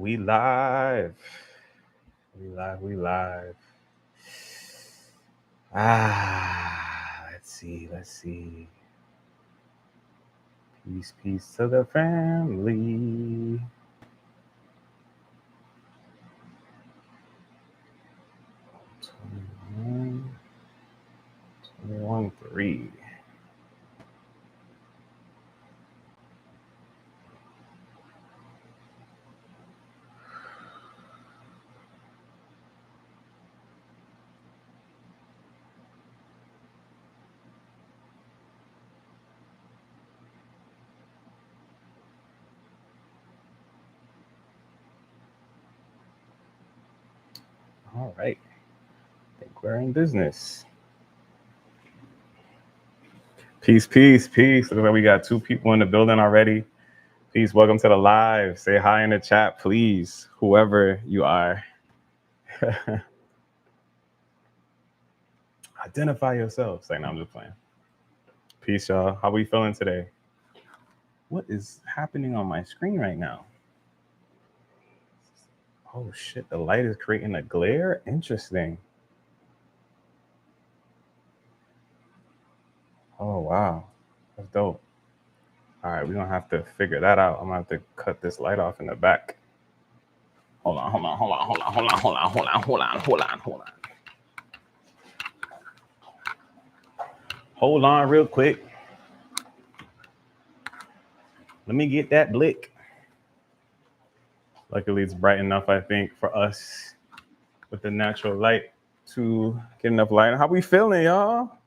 We live. We live. Let's see. Peace to the family. 21, 3. All right. I think we're in business. Peace. Looks like we got 2 people in the building already. Peace. Welcome to the live. Say hi in the chat, please. Whoever you are. Identify yourself. Say, no, I'm just playing. Peace, y'all. How we feeling today? What is happening on my screen right now? Oh shit, the light is creating a glare? Interesting. Oh wow. That's dope. Alright, we're gonna have to figure that out. I'm gonna have to cut this light off in the back. Hold on. Hold on real quick. Let me get that blick. Luckily it's bright enough, I think, for us with the natural light to get enough light. How we feeling, y'all?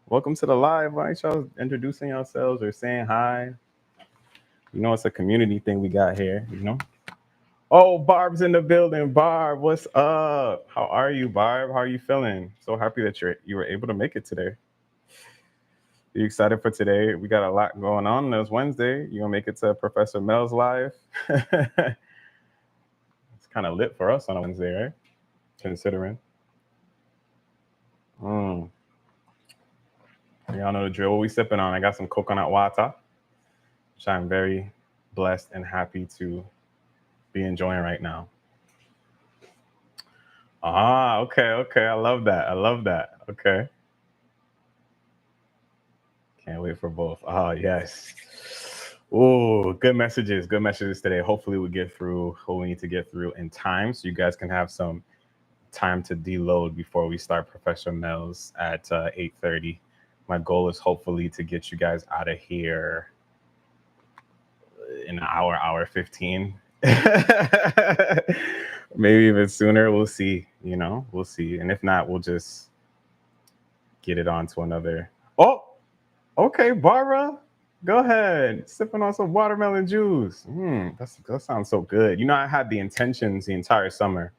Welcome to the live. Why ain't y'all introducing yourselves or saying hi? You know, it's a community thing we got here, you know? Oh, Barb's in the building. Barb, what's up? How are you, Barb? How are you feeling? So happy that you were able to make it today. You excited for today? We got a lot going on. It's Wednesday. You gonna make it to Professor Mel's live? It's kind of lit for us on a Wednesday, right? Considering. Y'all know the drill. What we sipping on? I got some coconut water, which I'm very blessed and happy to be enjoying right now. Okay. I love that. Okay. Can't wait for both. Oh, yes. Oh, good messages today. Hopefully we get through what we need to get through in time so you guys can have some time to deload before we start Professor Mel's at 8:30. My goal is hopefully to get you guys out of here in an hour 15. Maybe even sooner. We'll see, we'll see. And if not, we'll just get it on to another. Oh, okay, Barbara, go ahead. Sipping on some watermelon juice. That sounds so good. I had the intentions the entire summer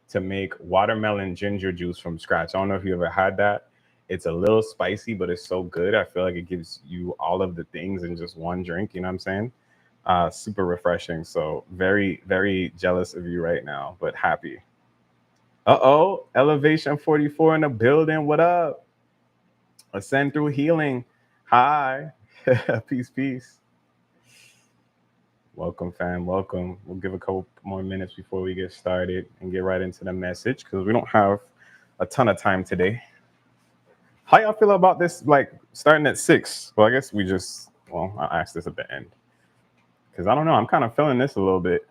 to make watermelon ginger juice from scratch. I don't know if you ever had that. It's a little spicy, but it's so good. I feel like it gives you all of the things in just one drink. You know what I'm saying? Super refreshing. So very, very jealous of you right now, but happy. Elevation 44 in the building. What up? Ascend through healing. Hi. Peace. Welcome, fam. Welcome. We'll give a couple more minutes before we get started and get right into the message because we don't have a ton of time today. How y'all feel about this, like, starting at 6? Well, I guess I'll ask this at the end. Because I don't know, I'm kind of feeling this a little bit.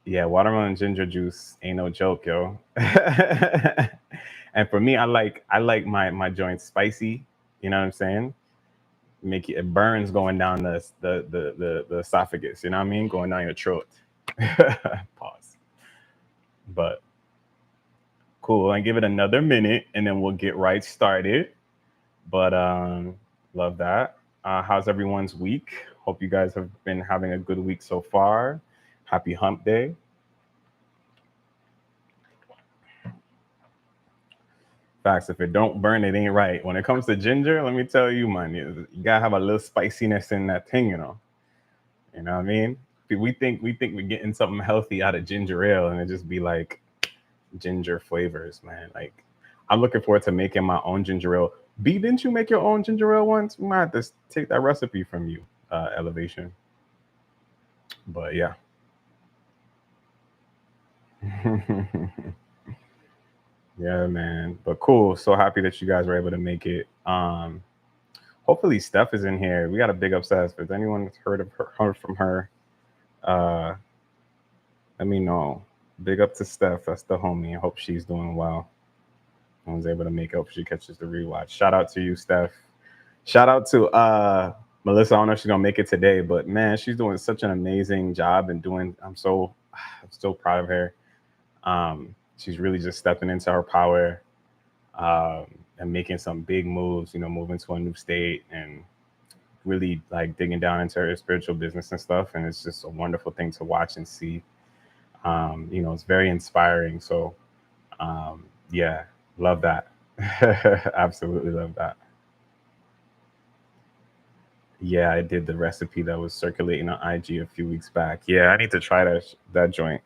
Yeah, watermelon ginger juice ain't no joke, yo. And for me, I like my joints spicy. You know what I'm saying? It burns going down the esophagus. You know what I mean? Going down your throat. Pause. But cool. I give it another minute, and then we'll get right started. But love that. How's everyone's week? Hope you guys have been having a good week so far. Happy hump day. Facts, if it don't burn, it ain't right. When it comes to ginger, let me tell you, man, you gotta have a little spiciness in that thing, You know what I mean? We think we're getting something healthy out of ginger ale, and it just be like ginger flavors, man. Like, I'm looking forward to making my own ginger ale. B, didn't you make your own ginger ale once? We might have to take that recipe from you, Elevation. But yeah, Yeah, man. But cool. So happy that you guys were able to make it. Hopefully Steph is in here. We got a big up Steph. If anyone heard of her, heard from her, uh, let me know. Big up to Steph. That's the homie. I hope she's doing well. I was able to make it. Hope she catches the rewatch. Shout out to you, Steph. Shout out to Melissa. I don't know if she's gonna make it today, but man, she's doing such an amazing job and doing. I'm so proud of her. She's really just stepping into her power um, and making some big moves. You know, moving to a new state and really like digging down into her spiritual business and stuff. And it's just a wonderful thing to watch and see. You know, it's very inspiring. So um, yeah, love that. Absolutely love that. Yeah, I did the recipe that was circulating on IG a few weeks back. Yeah, I need to try that joint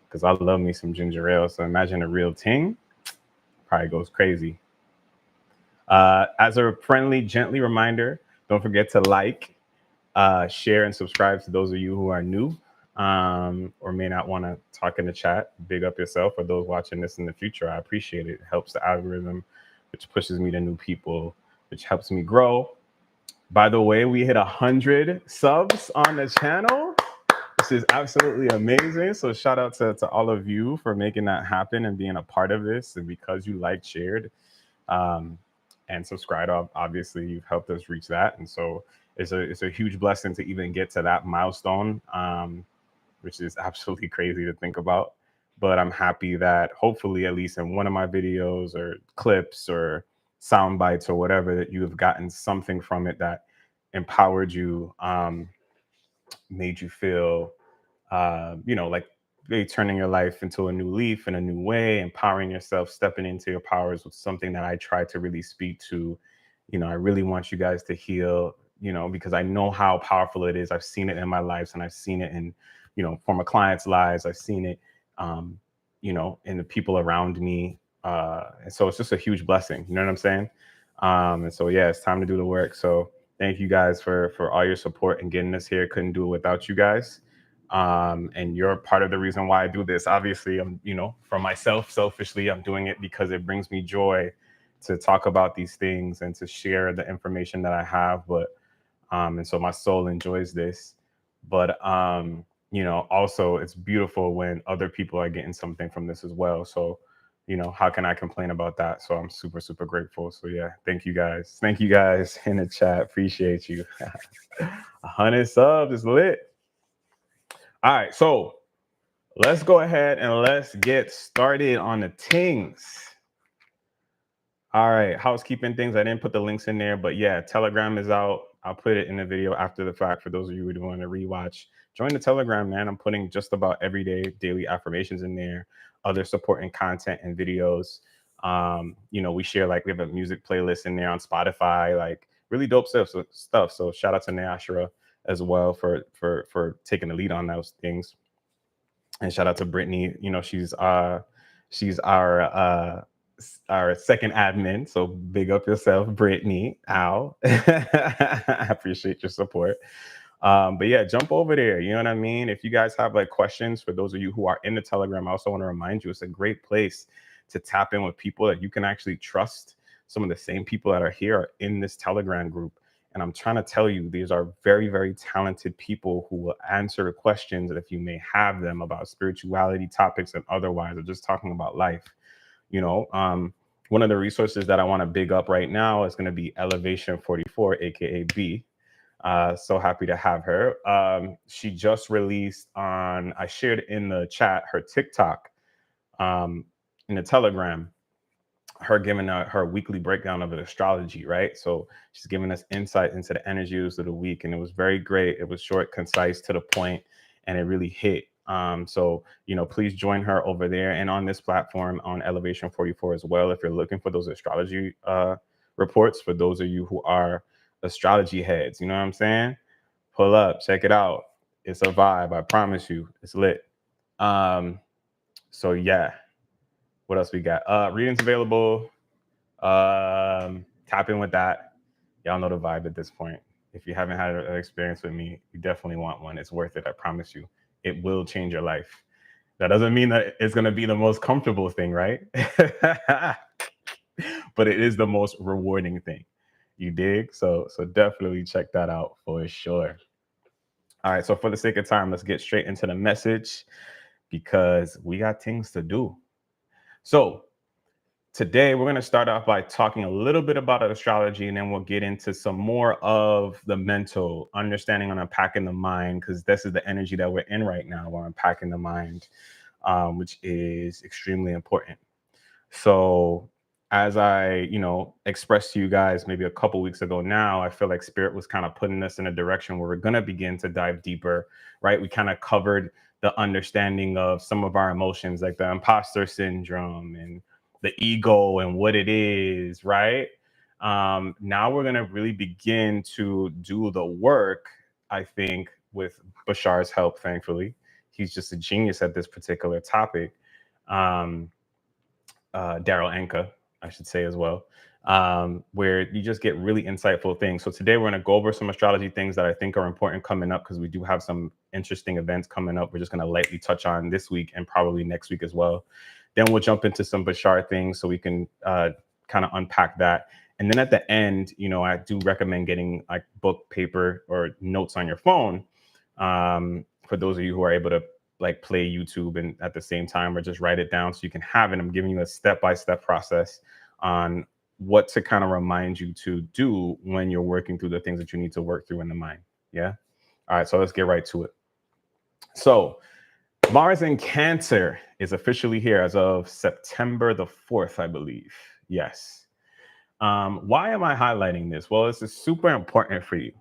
because I love me some ginger ale. So imagine a real ting, probably goes crazy. As a friendly, gently reminder, don't forget to like, share, and subscribe to those of you who are new or may not want to talk in the chat. Big up yourself. For those watching this in the future, I appreciate it. It helps the algorithm, which pushes me to new people, which helps me grow. By the way, we hit 100 subs on the channel. This is absolutely amazing. So shout out to all of you for making that happen and being a part of this. And because you liked, shared, um, and subscribed, obviously you've helped us reach that. And so it's a huge blessing to even get to that milestone, which is absolutely crazy to think about. But I'm happy that hopefully at least in one of my videos or clips or sound bites or whatever that you have gotten something from it that empowered you, made you feel you know, like really turning your life into a new leaf in a new way, empowering yourself, stepping into your powers was something that I try to really speak to. You know, I really want you guys to heal, you know, because I know how powerful it is. I've seen it in my lives and I've seen it in, you know, former clients' lives. I've seen it, um, you know, in the people around me. And so it's just a huge blessing. You know what I'm saying? And so, yeah, it's time to do the work. So thank you guys for all your support and getting us here. Couldn't do it without you guys, and you're part of the reason why I do this. Obviously, I'm, you know, for myself, selfishly, I'm doing it because it brings me joy to talk about these things and to share the information that I have. But and so my soul enjoys this. But you know, also it's beautiful when other people are getting something from this as well. So, you know, how can I complain about that? So I'm super, super grateful. So yeah, thank you guys. Thank you guys in the chat. Appreciate you. 100 subs is lit. All right, so let's go ahead and let's get started on the things. All right, housekeeping things. I didn't put the links in there, but yeah, Telegram is out. I'll put it in the video after the fact for those of you who want to rewatch. Join the Telegram, man. I'm putting just about everyday daily affirmations in there, other supporting content and videos. You know, we share like we have a music playlist in there on Spotify, like really dope stuff. So shout out to Neashra as well for taking the lead on those things. And shout out to Brittany. You know, she's our second admin. So big up yourself, Brittany. Ow. I appreciate your support. But yeah, jump over there. You know what I mean? If you guys have like questions for those of you who are in the Telegram, I also want to remind you it's a great place to tap in with people that you can actually trust. Some of the same people that are here are in this Telegram group. And I'm trying to tell you, these are very, very talented people who will answer questions if you may have them about spirituality topics and otherwise, or just talking about life. You know, one of the resources that I want to big up right now is going to be Elevation 44, aka B. So happy to have her. She just released on, I shared in the chat, her TikTok, in the Telegram, her giving her weekly breakdown of the astrology, right? So she's giving us insight into the energies of the week, and it was very great. It was short, concise, to the point, and it really hit. So you know, please join her over there and on this platform on Elevation 44 as well. If you're looking for those astrology reports, for those of you who are astrology heads, you know what I'm saying? Pull up, check it out. It's a vibe. I promise you, it's lit. So yeah, what else we got? Readings available. Tap in with that. Y'all know the vibe at this point. If you haven't had an experience with me, you definitely want one. It's worth it. I promise you. It will change your life. That doesn't mean that it's going to be the most comfortable thing, right? But it is the most rewarding thing. You dig? So definitely check that out for sure. All right, so for the sake of time, let's get straight into the message because we got things to do. So today we're going to start off by talking a little bit about astrology, and then we'll get into some more of the mental understanding on unpacking the mind, because this is the energy that we're in right now. We're unpacking the mind, which is extremely important. So as I, expressed to you guys maybe a couple weeks ago now, I feel like Spirit was kind of putting us in a direction where we're going to begin to dive deeper, right? We kind of covered the understanding of some of our emotions, like the imposter syndrome and the ego and what it is, right? Now we're going to really begin to do the work, I think, with Bashar's help, thankfully. He's just a genius at this particular topic. Um, Daryl Anka, I should say as well, where you just get really insightful things. So today we're going to go over some astrology things that I think are important coming up, because we do have some interesting events coming up. We're just going to lightly touch on this week and probably next week as well. Then we'll jump into some Bashar things so we can kind of unpack that. And then at the end, I do recommend getting like book, paper, or notes on your phone, for those of you who are able to like play YouTube and at the same time, or just write it down so you can have it. I'm giving you a step-by-step process on what to kind of remind you to do when you're working through the things that you need to work through in the mind. Yeah. All right. So let's get right to it. So Mars in Cancer is officially here as of September the 4th, I believe. Yes. Why am I highlighting this? Well, this is super important for you.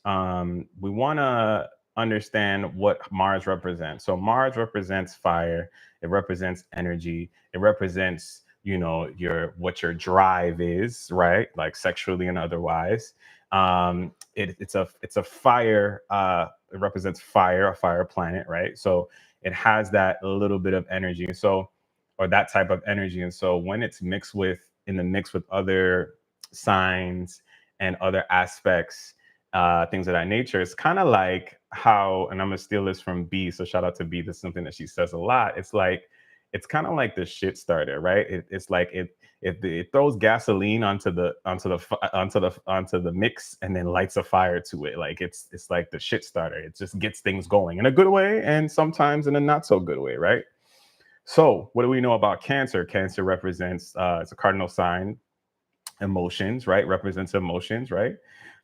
We want to understand what Mars represents. So Mars represents fire. It represents energy. It represents, what your drive is, right? Like sexually and otherwise. It's a fire. It represents fire, a fire planet, right? So it has that little bit of energy. And so, or that type of energy. And so when it's in the mix with other signs and other aspects, things of that nature. It's kind of like how, and I'm gonna steal this from B. So shout out to B. This is something that she says a lot. It's kind of like the shit starter, right? It's like it throws gasoline onto the mix and then lights a fire to it. Like it's like the shit starter. It just gets things going in a good way and sometimes in a not so good way, right? So what do we know about Cancer? Cancer represents it's a cardinal sign. Emotions, right? Represents emotions, right?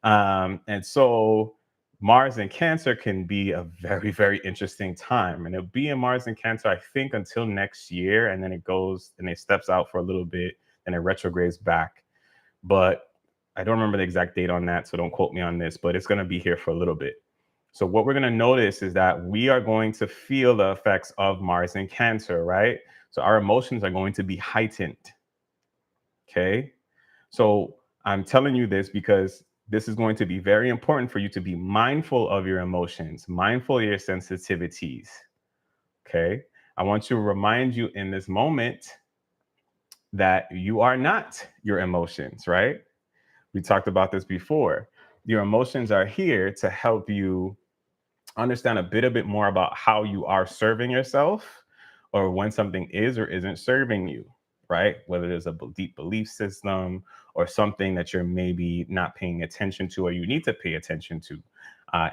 And so Mars in Cancer can be a very, very interesting time. And it'll be in Mars in Cancer, I think, until next year. And then it goes and it steps out for a little bit and it retrogrades back. But I don't remember the exact date on that. So don't quote me on this, but it's going to be here for a little bit. So what we're going to notice is that we are going to feel the effects of Mars in Cancer, right? So our emotions are going to be heightened. Okay. So I'm telling you this because this is going to be very important for you to be mindful of your emotions, mindful of your sensitivities. Okay. I want to remind you in this moment that you are not your emotions, right? We talked about this before. Your emotions are here to help you understand a bit more about how you are serving yourself, or when something is or isn't serving you, right? Whether there's a deep belief system or something that you're maybe not paying attention to or you need to pay attention to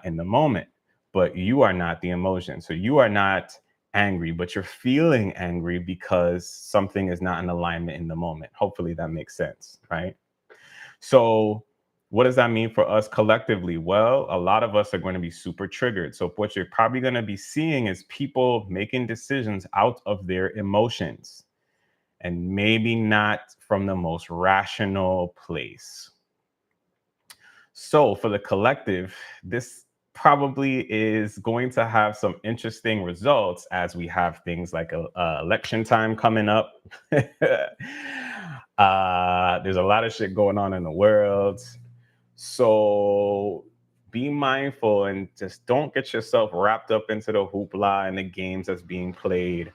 in the moment. But you are not the emotion. So you are not angry, but you're feeling angry because something is not in alignment in the moment. Hopefully that makes sense, right? So what does that mean for us collectively? Well, a lot of us are going to be super triggered. So what you're probably going to be seeing is people making decisions out of their emotions and maybe not from the most rational place. So for the collective, this probably is going to have some interesting results as we have things like election time coming up. There's a lot of shit going on in the world. So be mindful and just don't get yourself wrapped up into the hoopla and the games that's being played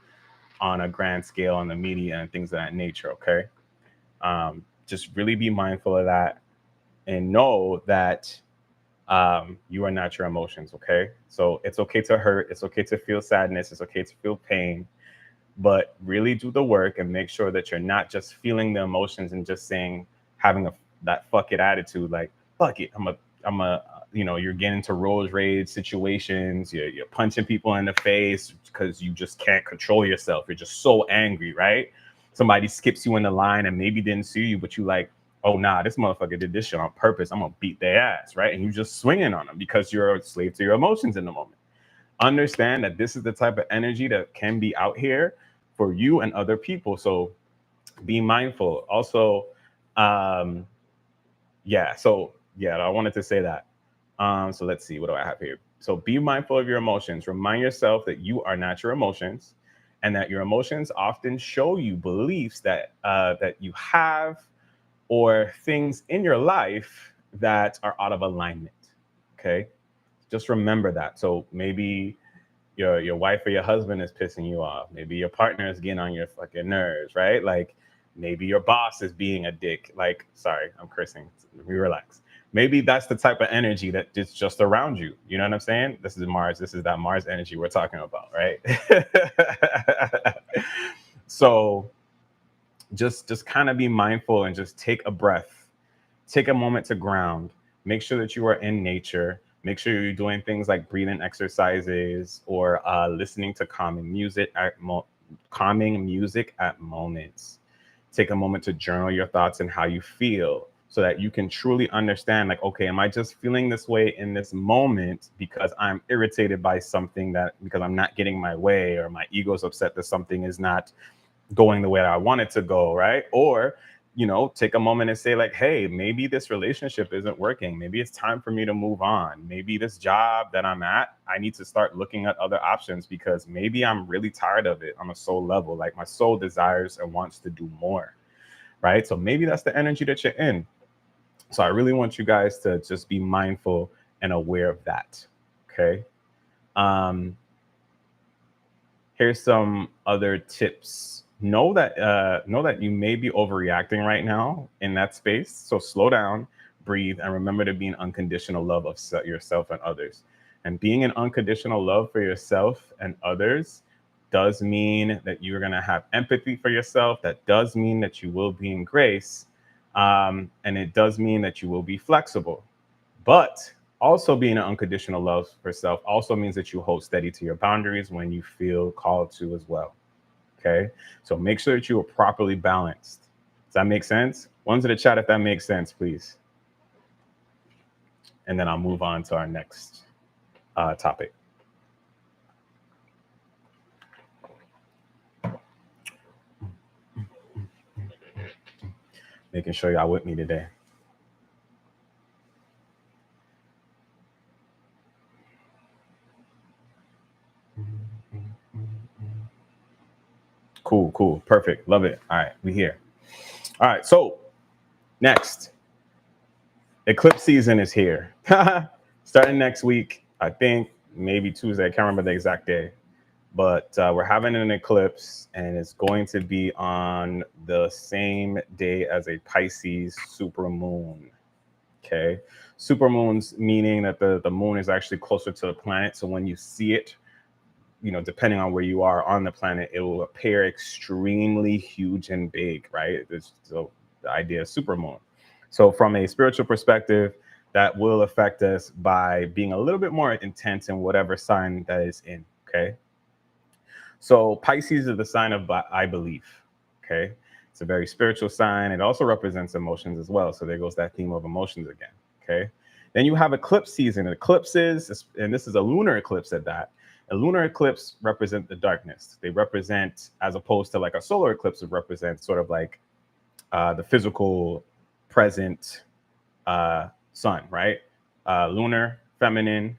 on a grand scale on the media and things of that nature, okay? Just really be mindful of that and know that You are not your emotions, okay? So it's okay to hurt, it's okay to feel sadness, it's okay to feel pain, but really do the work and make sure that you're not just feeling the emotions and just saying, having that fuck it attitude, like fuck it, I'm a you're getting into road rage situations, you're punching people in the face because you just can't control yourself, you're just so angry, right? Somebody skips you in the line and maybe didn't see you, but you like, oh nah, this motherfucker did this shit on purpose, I'm gonna beat their ass, right? And you just swinging on them because you're a slave to your emotions in the moment. Understand that this is the type of energy that can be out here for you and other people. So be mindful. Also, um, I wanted to say that. So let's see, what do I have here? So be mindful of your emotions. Remind yourself that you are not your emotions, and that your emotions often show you beliefs that you have, or things in your life that are out of alignment. Okay, just remember that. So maybe your wife or your husband is pissing you off. Maybe your partner is getting on your fucking nerves, right? Like maybe your boss is being a dick. Like, sorry, I'm cursing. We relax. Maybe that's the type of energy that is just around you. You know what I'm saying? This is Mars. This is that Mars energy we're talking about, right? So just kind of be mindful and just take a breath, take a moment to ground, make sure that you are in nature, make sure you're doing things like breathing exercises, or listening to calming music at moments. Take a moment to journal your thoughts and how you feel, so that you can truly understand, like, okay, am I just feeling this way in this moment because I'm irritated by something, that because I'm not getting my way, or my ego's upset that something is not going the way I want it to go, right? Or, take a moment and say, like, hey, maybe this relationship isn't working. Maybe it's time for me to move on. Maybe this job that I'm at, I need to start looking at other options, because maybe I'm really tired of it on a soul level. Like, my soul desires and wants to do more, right? So maybe that's the energy that you're in. So I really want you guys to just be mindful and aware of that. Okay. Um, Here's some other tips. Know that you may be overreacting right now in that space. So slow down, breathe, and remember to be in unconditional love of yourself and others. And being in unconditional love for yourself and others does mean that you're going to have empathy for yourself. That does mean that you will be in grace, and it does mean that you will be flexible. But also, being an unconditional love for self also means that you hold steady to your boundaries when you feel called to as well. Okay. So make sure that you are properly balanced. Does that make sense? Ones in the chat if that makes sense, please. And then I'll move on to our next topic. Making sure y'all with me today. Cool. Perfect. Love it. All right. We here. All right. So next, eclipse season is here. Starting next week, I think maybe Tuesday. I can't remember the exact day. But we're having an eclipse, and it's going to be on the same day as a Pisces supermoon. Okay. Supermoons meaning that the moon is actually closer to the planet. So when you see it, depending on where you are on the planet, it will appear extremely huge and big, right? So the idea of supermoon. So from a spiritual perspective, that will affect us by being a little bit more intense in whatever sign that is in. Okay. So Pisces is the sign of I believe. Okay. It's a very spiritual sign. It also represents emotions as well. So there goes that theme of emotions again. Okay. Then you have eclipse season. Eclipses, and this is a lunar eclipse at that. A lunar eclipse represent the darkness. They represent, as opposed to like a solar eclipse, it represents sort of like the physical present sun, right? Lunar, feminine,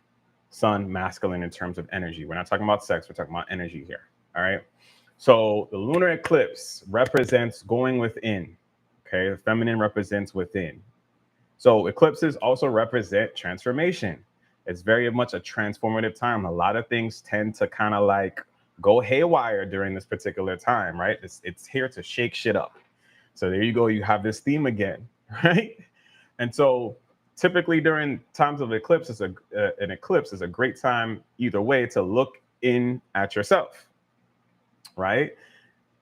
sun, masculine in terms of energy. We're not talking about sex, we're talking about energy here. All right. So the lunar eclipse represents going within. Okay. The feminine represents within. So eclipses also represent transformation. It's very much a transformative time. A lot of things tend to kind of like go haywire during this particular time, right? It's here to shake shit up. So there you go. You have this theme again, right? And so typically during times of eclipse, an eclipse is a great time either way to look in at yourself, right?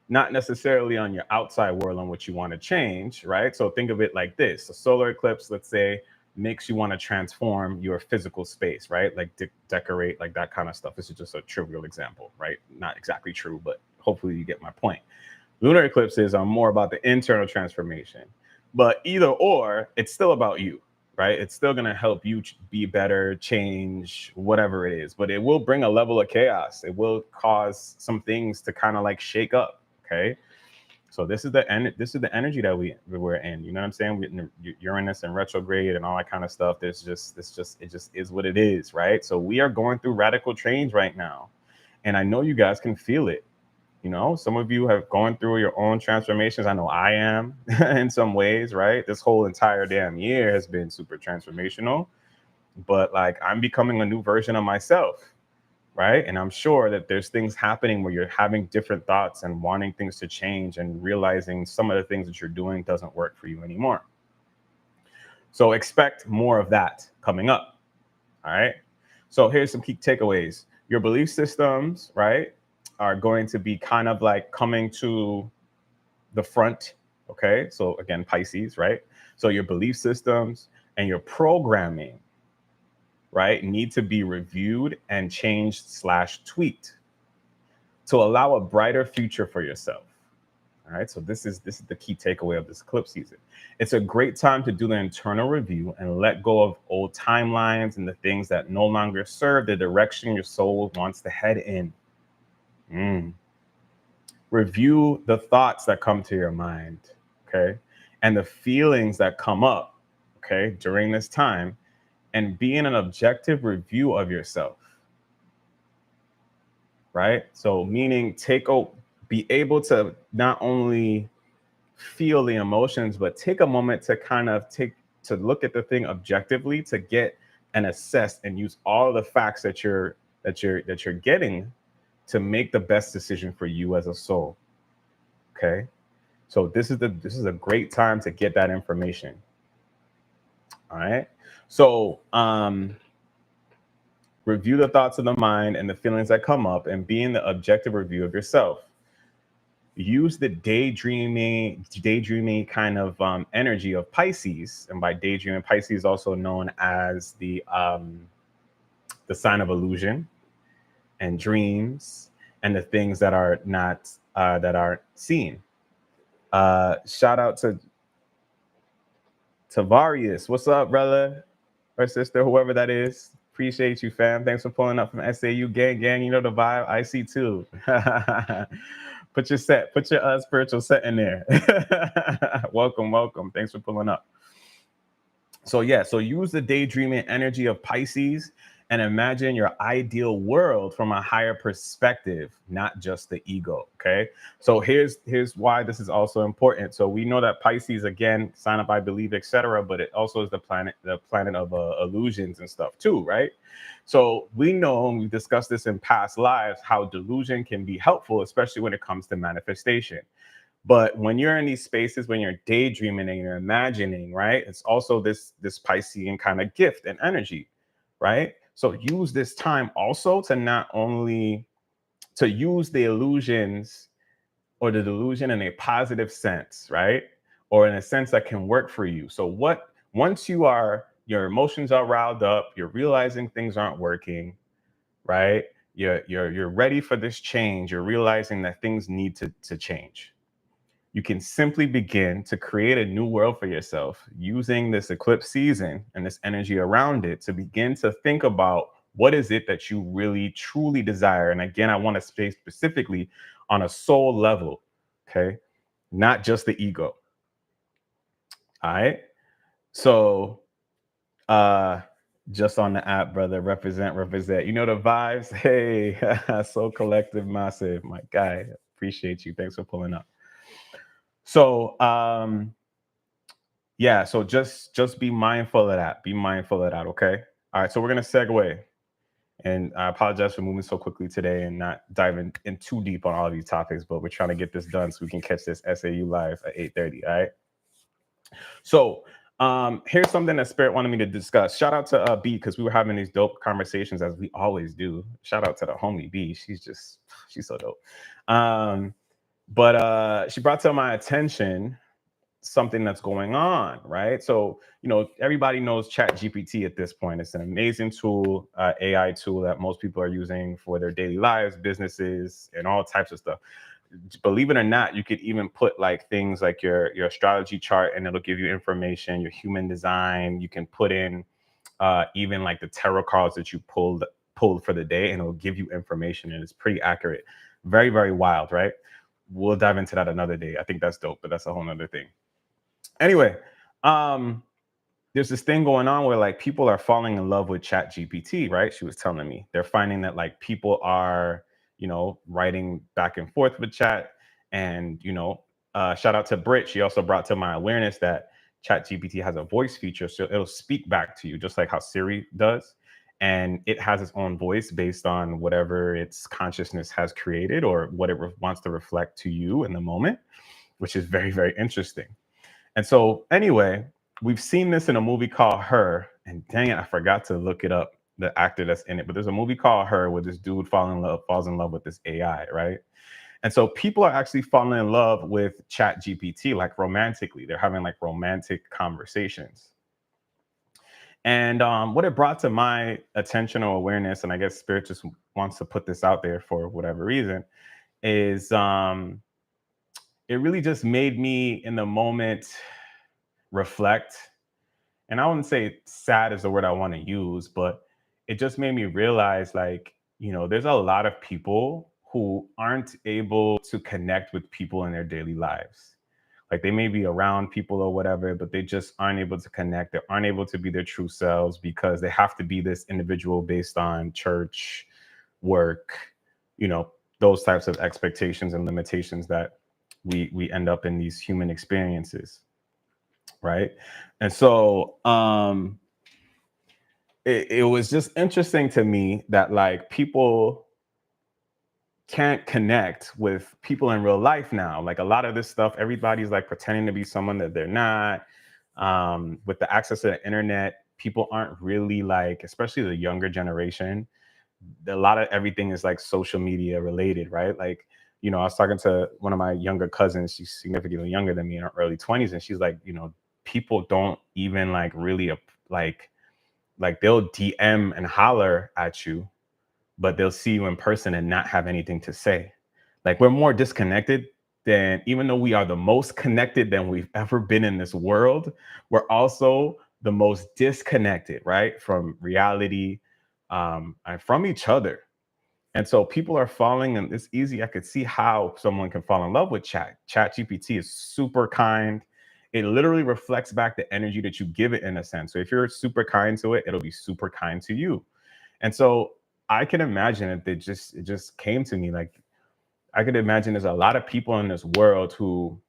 Not necessarily on your outside world on what you want to change, right? So think of it like this: a solar eclipse, let's say, makes you want to transform your physical space, right? Like decorate, like that kind of stuff. This is just a trivial example, right? Not exactly true, but hopefully you get my point. Lunar eclipses are more about the internal transformation, but either or, it's still about you, right? It's still going to help you be better, change, whatever it is, but it will bring a level of chaos. It will cause some things to kind of like shake up. Okay. So this is the energy that we're in. You know what I'm saying? Uranus and retrograde and all that kind of stuff. It just is what it is, right? So we are going through radical change right now, and I know you guys can feel it. You know, some of you have gone through your own transformations. I know I am in some ways, right? This whole entire damn year has been super transformational, but like I'm becoming a new version of myself, right? And I'm sure that there's things happening where you're having different thoughts and wanting things to change and realizing some of the things that you're doing doesn't work for you anymore. So expect more of that coming up. All right. So here's some key takeaways. Your belief systems, right, are going to be kind of like coming to the front. Okay. So again, Pisces, right? So your belief systems and your programming, right, need to be reviewed and changed/tweaked to allow a brighter future for yourself. All right. So this is the key takeaway of this eclipse season. It's a great time to do the internal review and let go of old timelines and the things that no longer serve the direction your soul wants to head in. Review the thoughts that come to your mind, okay, and the feelings that come up, okay, during this time, and be in an objective review of yourself, right? So meaning be able to not only feel the emotions, but take a moment to kind of look at the thing objectively, to get and assess and use all the facts that you're getting to make the best decision for you as a soul. Okay. So this is a great time to get that information. All right. So review the thoughts of the mind and the feelings that come up and be in the objective review of yourself. Use the daydreaming kind of energy of Pisces, and by daydreaming, Pisces is also known as the sign of illusion and dreams and the things that are not that aren't seen. Shout out to Tavarius. What's up, brother or sister, whoever that is? Appreciate you, fam. Thanks for pulling up from SAU. Gang. You know the vibe. I see too. Put your spiritual set in there. Welcome. Thanks for pulling up. So use the daydreaming energy of Pisces and imagine your ideal world from a higher perspective, not just the ego. Okay. So here's why this is also important. So we know that Pisces, again, sign up, I believe, etc., but it also is the planet of illusions and stuff too, right? So we know, and we've discussed this in past lives, how delusion can be helpful, especially when it comes to manifestation. But when you're in these spaces, when you're daydreaming and you're imagining, right, it's also this Piscean kind of gift and energy, right? So use this time also to not only to use the illusions or the delusion in a positive sense, right? Or in a sense that can work for you. So once your emotions are riled up, you're realizing things aren't working, right? You're ready for this change. You're realizing that things need to change. You can simply begin to create a new world for yourself using this eclipse season and this energy around it to begin to think about what is it that you really truly desire. And again, I want to stay specifically on a soul level, okay? Not just the ego. All right. So just on the app, brother, represent. You know the vibes. Hey, so collective, massive, my guy. Appreciate you. Thanks for pulling up. So so just be mindful of that. Be mindful of that, okay? All right, so we're gonna segue. And I apologize for moving so quickly today and not diving in too deep on all of these topics, but we're trying to get this done so we can catch this SAU live at 8:30. All right. So Here's something that Spirit wanted me to discuss. Shout out to B, because we were having these dope conversations as we always do. Shout out to the homie B. She's so dope. But she brought to my attention something that's going on, right? So, everybody knows Chat GPT at this point. It's an amazing tool, AI tool that most people are using for their daily lives, businesses, and all types of stuff. Believe it or not, you could even put like things like your astrology chart, and it'll give you information, your human design. You can put in even like the tarot cards that you pulled for the day, and it'll give you information, and it's pretty accurate. Very, very wild, right? We'll dive into that another day. I think that's dope, but that's a whole nother thing. Anyway, there's this thing going on where like people are falling in love with Chat GPT, right? She was telling me they're finding that like people are, writing back and forth with Chat. And, shout out to Brit. She also brought to my awareness that Chat GPT has a voice feature. So it'll speak back to you just like how Siri does. And it has its own voice based on whatever its consciousness has created or what it wants to reflect to you in the moment, which is very, very interesting. And so anyway, we've seen this in a movie called Her, and dang it, I forgot to look it up, the actor that's in it. But there's a movie called Her where this dude falls in love with this AI, right? And so people are actually falling in love with Chat GPT, like romantically. They're having like romantic conversations. And what it brought to my attention or awareness, and I guess Spirit just wants to put this out there for whatever reason, is it really just made me in the moment reflect. And I wouldn't say sad is the word I want to use, but it just made me realize like, there's a lot of people who aren't able to connect with people in their daily lives. Like they may be around people or whatever, but they just aren't able to connect. They aren't able to be their true selves because they have to be this individual based on church, work, those types of expectations and limitations that we end up in these human experiences. Right. And so it was just interesting to me that like people can't connect with people in real life now. Like a lot of this stuff, everybody's like pretending to be someone that they're not. With the access to the internet, people aren't really like, especially the younger generation, a lot of everything is like social media related, right? Like, I was talking to one of my younger cousins. She's significantly younger than me, in her early 20s. And she's like, people don't even like really like they'll DM and holler at you, but they'll see you in person and not have anything to say. Like we're more disconnected than, even though we are the most connected than we've ever been in this world, we're also the most disconnected, right? From reality, and from each other. And so people are falling, and it's easy. I could see how someone can fall in love with Chat. Chat GPT is super kind. It literally reflects back the energy that you give it in a sense. So if you're super kind to it, it'll be super kind to you. And so I can imagine it just came to me like I could imagine there's a lot of people in this world who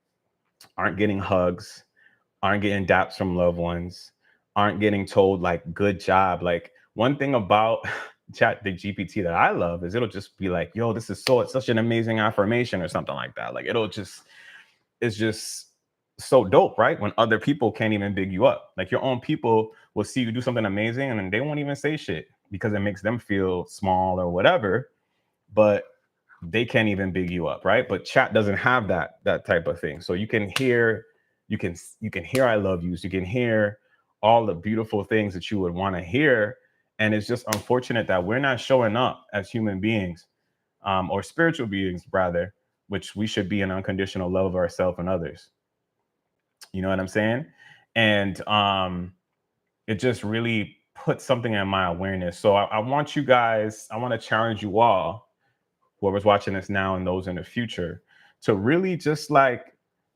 aren't getting hugs, aren't getting daps from loved ones, aren't getting told like good job. Like one thing about Chat the GPT that I love is it'll just be like, yo, this is it's such an amazing affirmation or something like that. Like it's just so dope, right? When other people can't even big you up. Like your own people will see you do something amazing and then they won't even say shit because it makes them feel small or whatever, but they can't even big you up, right? But Chat doesn't have that type of thing. So you can hear I love yous, you can hear all the beautiful things that you would want to hear. And it's just unfortunate that we're not showing up as human beings, or spiritual beings rather, which we should be in unconditional love of ourselves and others. You know what I'm saying? And it just really put something in my awareness. So I want you guys, I want to challenge you all, whoever's watching this now and those in the future, to really just like,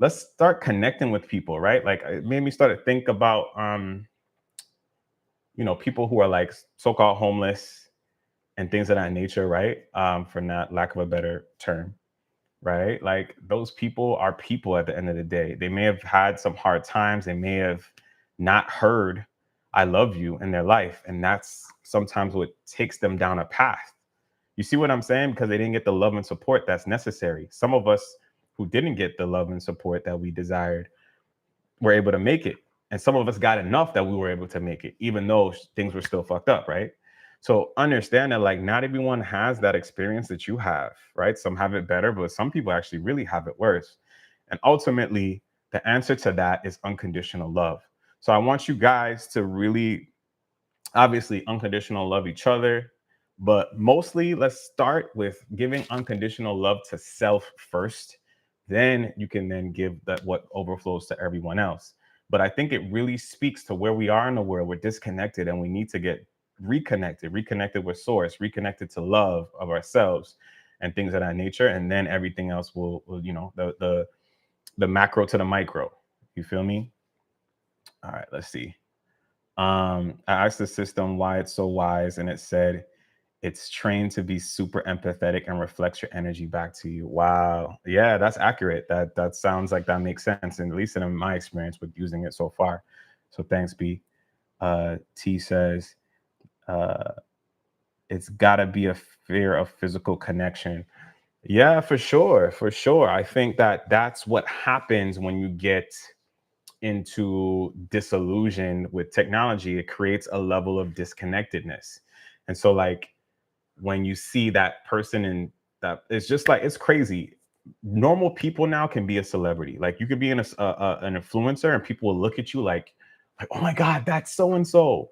let's start connecting with people, right? Like it made me start to think about, people who are like so-called homeless and things of that nature, right? For not lack of a better term, right? Like those people are people at the end of the day. They may have had some hard times. They may have not heard I love you in their life. And that's sometimes what takes them down a path. You see what I'm saying? Because they didn't get the love and support that's necessary. Some of us who didn't get the love and support that we desired were able to make it. And some of us got enough that we were able to make it, even though things were still fucked up, right? So understand that like not everyone has that experience that you have, right? Some have it better, but some people actually really have it worse. And ultimately, the answer to that is unconditional love. So I want you guys to really obviously unconditional love each other, but mostly let's start with giving unconditional love to self first. Then you can then give that what overflows to everyone else. But I think it really speaks to where we are in the world. We're disconnected and we need to get reconnected with source, reconnected to love of ourselves and things of that nature. And then everything else will the macro to the micro. You feel me? All right, let's see. I asked the system why it's so wise, and it said it's trained to be super empathetic and reflects your energy back to you. Wow, yeah, that's accurate. That sounds like that makes sense, and at least in my experience with using it so far. So thanks, B. T says uh, it's got to be a fear of physical connection. Yeah, for sure, for sure. I think that that's what happens when you get into disillusion with technology. It creates a level of disconnectedness. And so like when you see that person in that, it's just like it's crazy. Normal people now can be a celebrity. Like you could be an influencer and people will look at you like oh my god, that's so and so,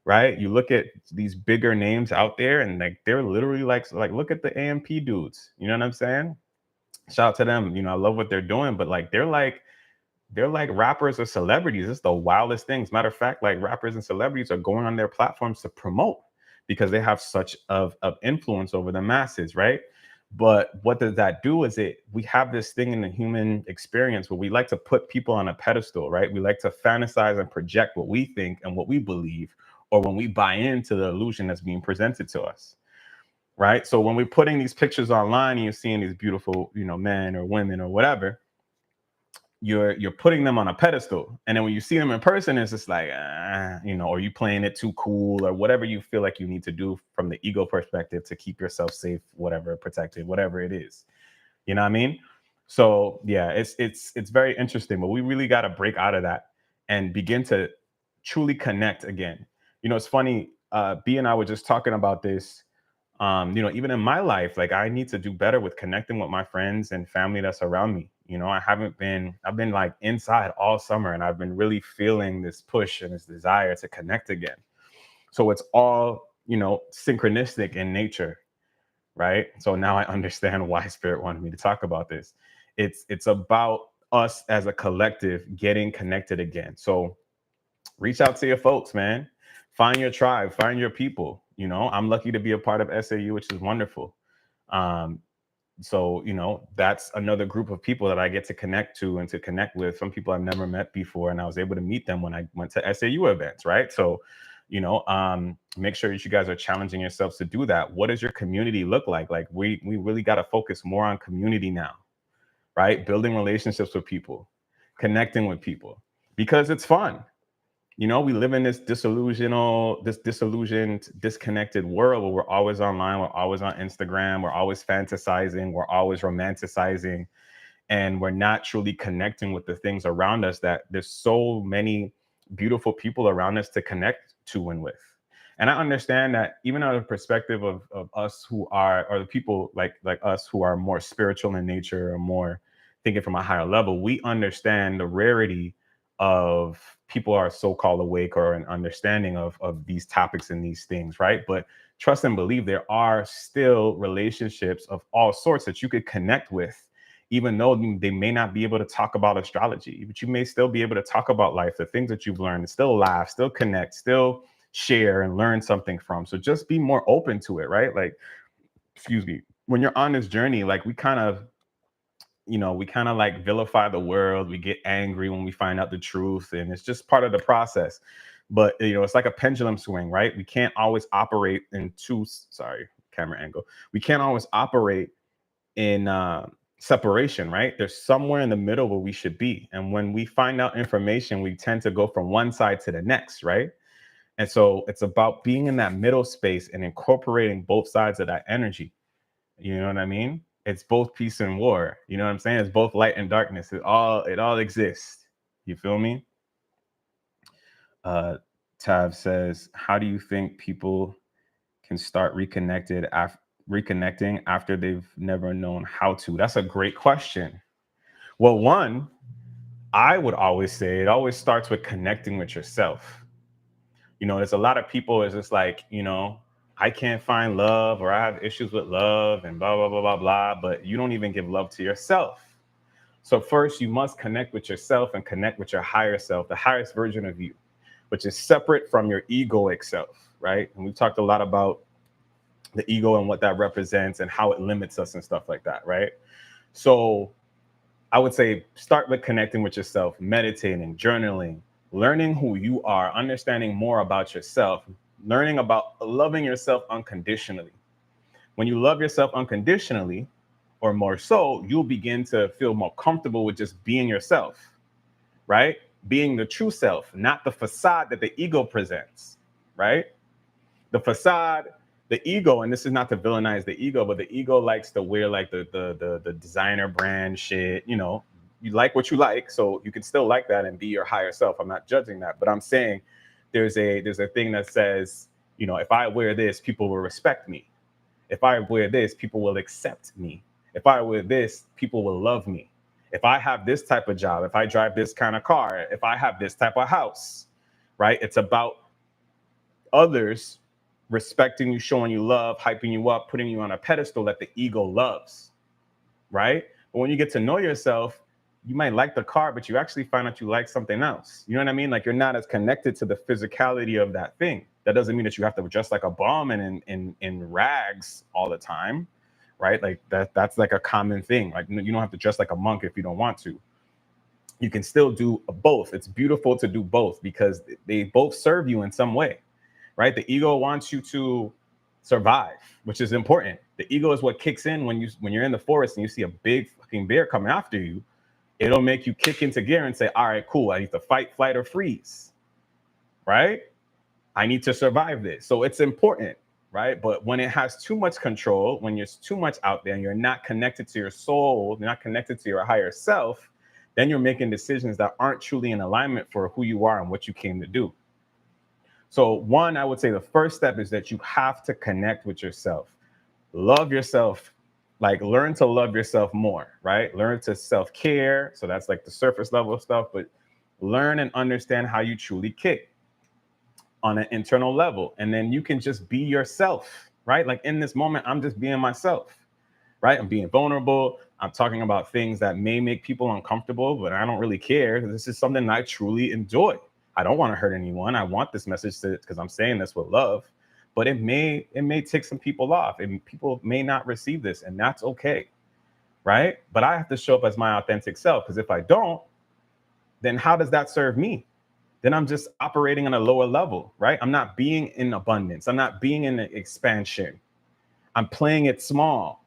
right? You look at these bigger names out there and like they're literally like look at the AMP dudes, you know what I'm saying? Shout out to them. I love what they're doing, but like they're like rappers or celebrities. It's the wildest things. Matter of fact, like rappers and celebrities are going on their platforms to promote because they have such of influence over the masses, right? But what does that do is we have this thing in the human experience where we like to put people on a pedestal, right? We like to fantasize and project what we think and what we believe, or when we buy into the illusion that's being presented to us, right? So when we're putting these pictures online and you're seeing these beautiful, men or women or whatever, you're putting them on a pedestal, and then when you see them in person it's just like or you playing it too cool or whatever you feel like you need to do from the ego perspective to keep yourself safe, whatever, protected, whatever it is. You know what I mean? So yeah, it's very interesting, but we really got to break out of that and begin to truly connect again. It's funny, B and I were just talking about this. Even in my life, like I need to do better with connecting with my friends and family that's around me. I've been like inside all summer and I've been really feeling this push and this desire to connect again. So it's all, synchronistic in nature, right? So now I understand why Spirit wanted me to talk about this. It's about us as a collective getting connected again. So reach out to your folks, man. Find your tribe, find your people. I'm lucky to be a part of SAU, which is wonderful. Um, so, that's another group of people that I get to connect to and to connect with. Some people I've never met before, and I was able to meet them when I went to SAU events, right? So, make sure that you guys are challenging yourselves to do that. What does your community look like? Like we really got to focus more on community now, right? Building relationships with people, connecting with people, because it's fun. We live in this disillusioned, disconnected world where we're always online, we're always on Instagram, we're always fantasizing, we're always romanticizing, and we're not truly connecting with the things around us. That there's so many beautiful people around us to connect to and with. And I understand that even out of the perspective of us who are, or the people like us who are more spiritual in nature or more thinking from a higher level, we understand the rarity of people are so-called awake or an understanding of these topics and these things, right? But trust and believe there are still relationships of all sorts that you could connect with, even though they may not be able to talk about astrology, but you may still be able to talk about life, the things that you've learned, and still laugh, still connect, still share and learn something from. So just be more open to it, right? Like, excuse me, when you're on this journey, like we kind of like vilify the world. We get angry when we find out the truth, and it's just part of the process. But it's like a pendulum swing, right? We can't always operate in sorry, camera angle. We can't always operate in separation, right? There's somewhere in the middle where we should be. And when we find out information, we tend to go from one side to the next, right? And so it's about being in that middle space and incorporating both sides of that energy. You know what I mean? It's both peace and war. You know what I'm saying? It's both light and darkness. It all exists. You feel me? Uh, Tav says, how do you think people can start reconnecting after they've never known how to? That's a great question. Well, one, I would always say it always starts with connecting with yourself. There's a lot of people is just like, I can't find love or I have issues with love and blah, blah, blah, blah, blah, but you don't even give love to yourself. So first you must connect with yourself and connect with your higher self, the highest version of you, which is separate from your egoic self, right? And we've talked a lot about the ego and what that represents and how it limits us and stuff like that, right? So I would say start with connecting with yourself, meditating, journaling, learning who you are, understanding more about yourself, learning about loving yourself unconditionally. When you love yourself unconditionally, or more so, you'll begin to feel more comfortable with just being yourself, right? Being the true self, not the facade that the ego presents, right? The facade, the ego, and this is not to villainize the ego, but the ego likes to wear like the designer brand shit. You like what you like, so you can still like that and be your higher self. I'm not judging that, but I'm saying there's a thing that says, if I wear this, people will respect me. If I wear this, people will accept me. If I wear this, people will love me. If I have this type of job, if I drive this kind of car, if I have this type of house, right? It's about others respecting you, showing you love, hyping you up, putting you on a pedestal that the ego loves, right? But when you get to know yourself, you might like the car, but you actually find out you like something else. You know what I mean? Like you're not as connected to the physicality of that thing. That doesn't mean that you have to dress like a bum and in rags all the time, right? Like that's like a common thing. Like you don't have to dress like a monk if you don't want to. You can still do both. It's beautiful to do both because they both serve you in some way, right? The ego wants you to survive, which is important. The ego is what kicks in when you're in the forest and you see a big fucking bear coming after you. It'll make you kick into gear and say, all right, cool, I need to fight, flight, or freeze, right? I need to survive this. So it's important, right? But when it has too much control, when you're too much out there and you're not connected to your soul, you're not connected to your higher self, then you're making decisions that aren't truly in alignment for who you are and what you came to do. So one, I would say the first step is that you have to connect with yourself. Love yourself, like learn to love yourself more, right? Learn to self-care. So that's like the surface level stuff, but learn and understand how you truly kick on an internal level. And then you can just be yourself, right? Like in this moment, I'm just being myself, right? I'm being vulnerable. I'm talking about things that may make people uncomfortable, but I don't really care. This is something I truly enjoy. I don't want to hurt anyone. I want this message to, because I'm saying this with love, but it may tick some people off and people may not receive this, and that's okay, right? But I have to show up as my authentic self, because if I don't, then how does that serve me? Then I'm just operating on a lower level, right? I'm not being in abundance. I'm not being in expansion. I'm playing it small.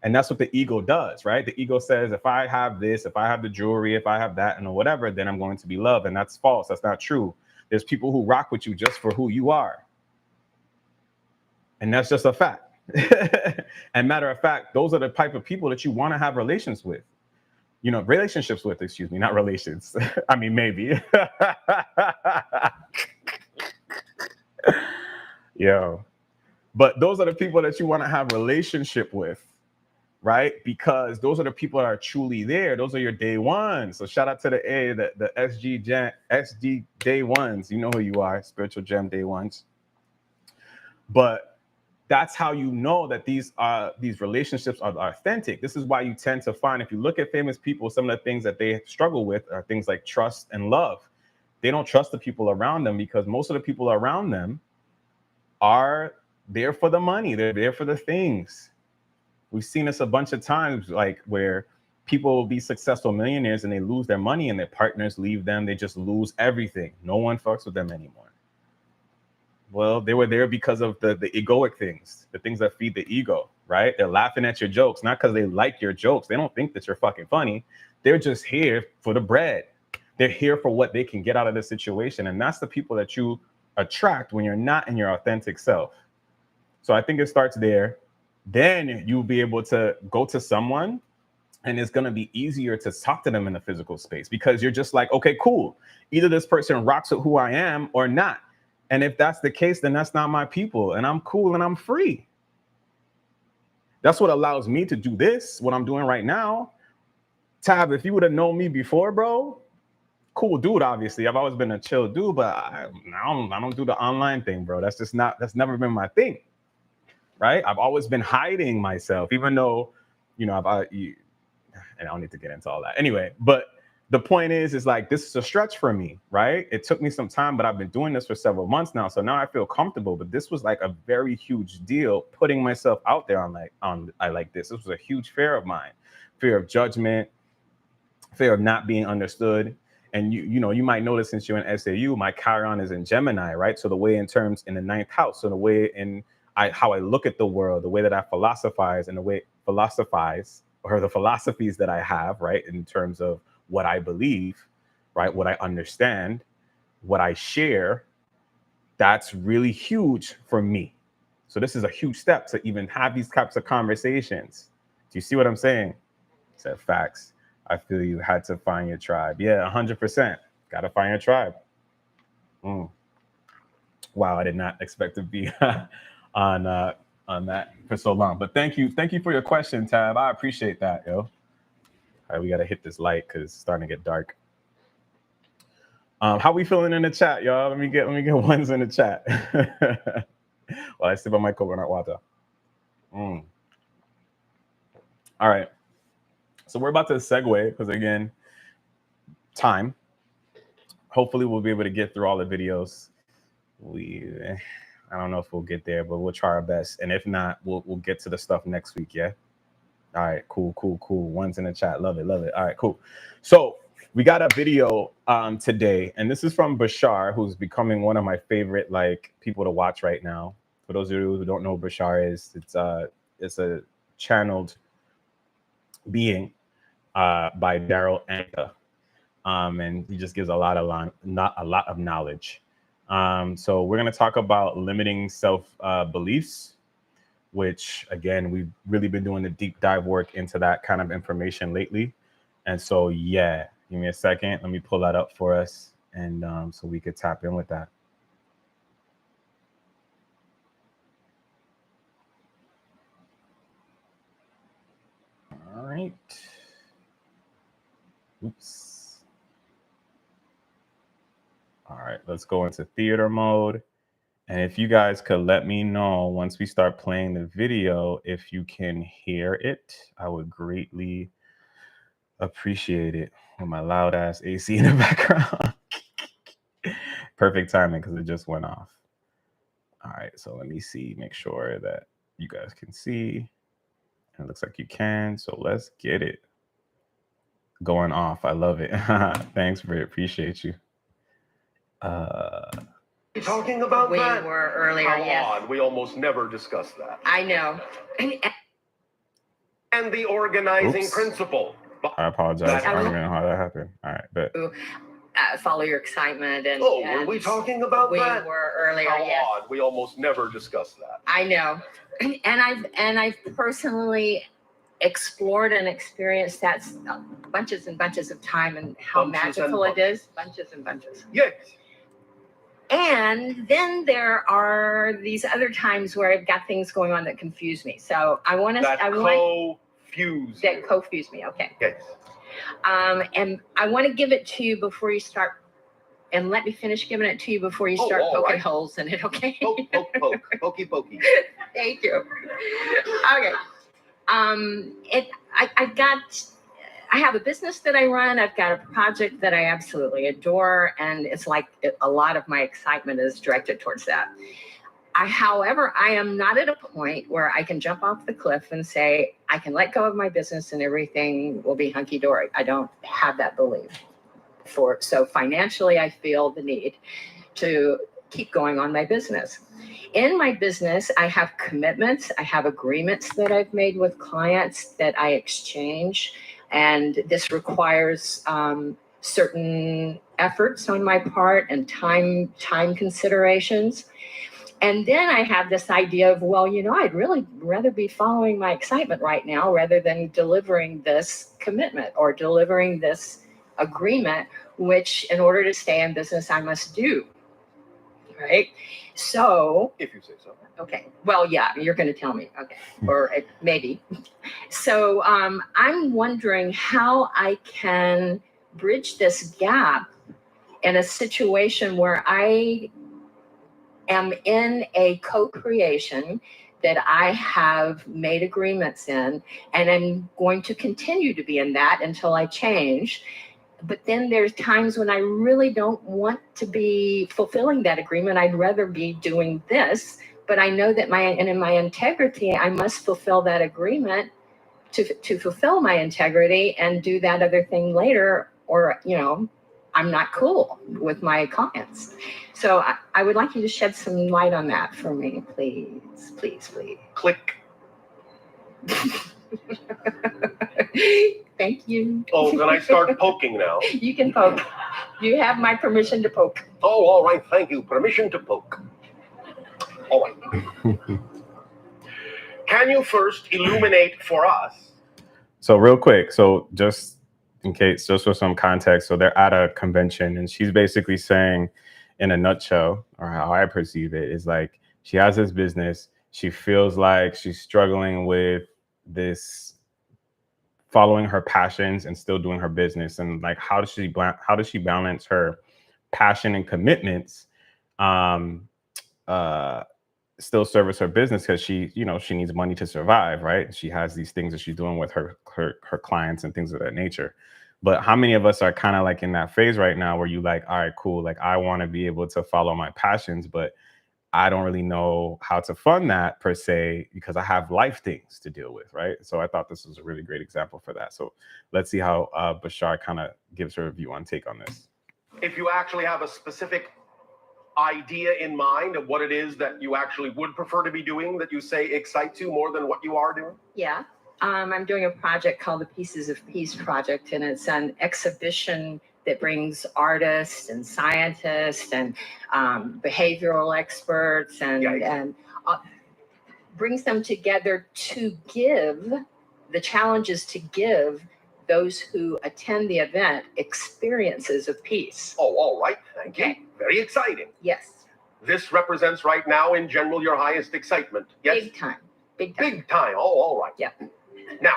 And that's what the ego does, right? The ego says, if I have this, if I have the jewelry, if I have that and whatever, then I'm going to be loved. And that's false. That's not true. There's people who rock with you just for who you are. And that's just a fact. And matter of fact, those are the type of people that you want to have relationships with, excuse me, not relations. I mean, maybe. Yo, but those are the people that you want to have relationship with, right? Because those are the people that are truly there. Those are your day ones. So shout out to the SG day ones. You know who you are, spiritual gem day ones. But that's how you know that these relationships are authentic. This is why you tend to find, if you look at famous people, some of the things that they struggle with are things like trust and love. They don't trust the people around them because most of the people around them are there for the money. They're there for the things. We've seen this a bunch of times, like where people will be successful millionaires and they lose their money and their partners leave them. They just lose everything. No one fucks with them anymore. Well, they were there because of the egoic things, the things that feed the ego, right? They're laughing at your jokes, not because they like your jokes. They don't think that you're fucking funny. They're just here for the bread. They're here for what they can get out of the situation. And that's the people that you attract when you're not in your authentic self. So I think it starts there. Then you'll be able to go to someone And it's going to be easier to talk to them in the physical space because you're just like, okay, cool. Either this person rocks with who I am or not. And if that's the case, then that's not my people. And I'm cool and I'm free. That's what allows me to do this, what I'm doing right now. Tab, if you would have known me before, bro, cool dude, obviously. I've always been a chill dude, but I don't do the online thing, bro. That's never been my thing, right? I've always been hiding myself, even though, and I don't need to get into all that. Anyway, but the point is like, this is a stretch for me, right? It took me some time, but I've been doing this for several months now. So now I feel comfortable, but this was like a very huge deal, putting myself out there I like this. This was a huge fear of mine, fear of judgment, fear of not being understood. And you might notice since you're in SAU, my Chiron is in Gemini, right? So the way in the 9th house, so the way how I look at the world, the way that I philosophize and the philosophies that I have, right? In terms of what I believe, right? What I understand, what I share, that's really huge for me. So this is a huge step to even have these types of conversations. Do you see what I'm saying? I said facts. I feel you had to find your tribe. Yeah, 100%. Got to find your tribe. Wow, I did not expect to be on that for so long. But thank you for your question, Tab. I appreciate that, yo. All right, we got to hit this light because it's starting to get dark. How we feeling in the chat, y'all? Let me get ones in the chat. While I sip on my coconut water. All right. So we're about to segue because, again, time. Hopefully we'll be able to get through all the videos. I don't know if we'll get there, but we'll try our best. And if not, we'll get to the stuff next week, yeah? All right, cool. One's in the chat. Love it. All right, cool. So we got a video today, and this is from Bashar, who's becoming one of my favorite people to watch right now. For those of you who don't know who Bashar is, it's a channeled being by Daryl Anka. And he just gives a lot of knowledge. So we're going to talk about limiting self-beliefs, which, again, we've really been doing the deep dive work into that kind of information lately. And so, yeah, give me a second. Let me pull that up for us, and so we could tap in with that. All right. Oops. All right, let's go into theater mode. And if you guys could let me know once we start playing the video, if you can hear it, I would greatly appreciate it with my loud ass AC in the background. Perfect timing because it just went off. All right, so let me see, make sure that you guys can see. And it looks like you can, so let's get it. Going off, I love it. Thanks, Britt, appreciate you. Talking about we that? were earlier, Come yes. on, we almost never discuss that. I know. And the organizing principle. I apologize. I don't even know how that happened. All right, but follow your excitement and. Were we talking about that? We were earlier, Come yes. on, we almost never discuss that. I know, and I've personally explored and experienced that bunches and bunches of time, and how magical it is. Bunches and bunches. Yes. And then there are these other times where I've got things going on that confuse me. So I want to. Confuse me. Okay. Yes. And I want to give it to you before you start. And let me finish giving it to you before you start poking holes in it. Okay. Poke. Pokey. Thank you. Okay. I have a business that I run. I've got a project that I absolutely adore. And it's like a lot of my excitement is directed towards that. However, I am not at a point where I can jump off the cliff and say, I can let go of my business and everything will be hunky-dory. I don't have that belief. So financially, I feel the need to keep going on my business. In my business, I have commitments. I have agreements that I've made with clients that I exchange. And this requires certain efforts on my part and time considerations. And then I have this idea of, well, I'd really rather be following my excitement right now rather than delivering this commitment or delivering this agreement, which in order to stay in business, I must do. Right. So, If you say so. okay. Well, yeah, you're going to tell me. Okay. Or maybe. So I'm wondering how I can bridge this gap in a situation where I am in a co-creation that I have made agreements in, and I'm going to continue to be in that until I change. But then there's times when I really don't want to be fulfilling that agreement. I'd rather be doing this, but I know that in my integrity, I must fulfill that agreement to fulfill my integrity and do that other thing later, or, I'm not cool with my clients. So I would like you to shed some light on that for me, please, please, please. Click. Thank you. Oh, can I start poking now? You can poke. You have my permission to poke. Oh, all right. Thank you. Permission to poke. All right. Can you first illuminate for us? So real quick, so just in case, just for some context, so they're at a convention and she's basically saying, in a nutshell, or how I perceive it, is like she has this business. She feels like she's struggling with this, following her passions and still doing her business. And like, how does she balance her passion and commitments, still service her business, because she needs money to survive, right? She has these things that she's doing with her clients and things of that nature. But how many of us are kind of like in that phase right now where you like, all right, cool, like I want to be able to follow my passions, but I don't really know how to fund that per se because I have life things to deal with, right? So I thought this was a really great example for that. So let's see how Bashar kind of gives her view on take on this. If you actually have a specific idea in mind of what it is that you actually would prefer to be doing, that you say excites you more than what you are doing? Yeah. I'm doing a project called the Pieces of Peace Project, and it's an exhibition that brings artists and scientists and behavioral experts and brings them together to give the challenges to give those who attend the event experiences of peace. Oh, all right. Thank you. Very exciting. Yes. This represents right now in general your highest excitement. Yes. Big time. Big time. Big time. Oh, all right. Yeah. Now,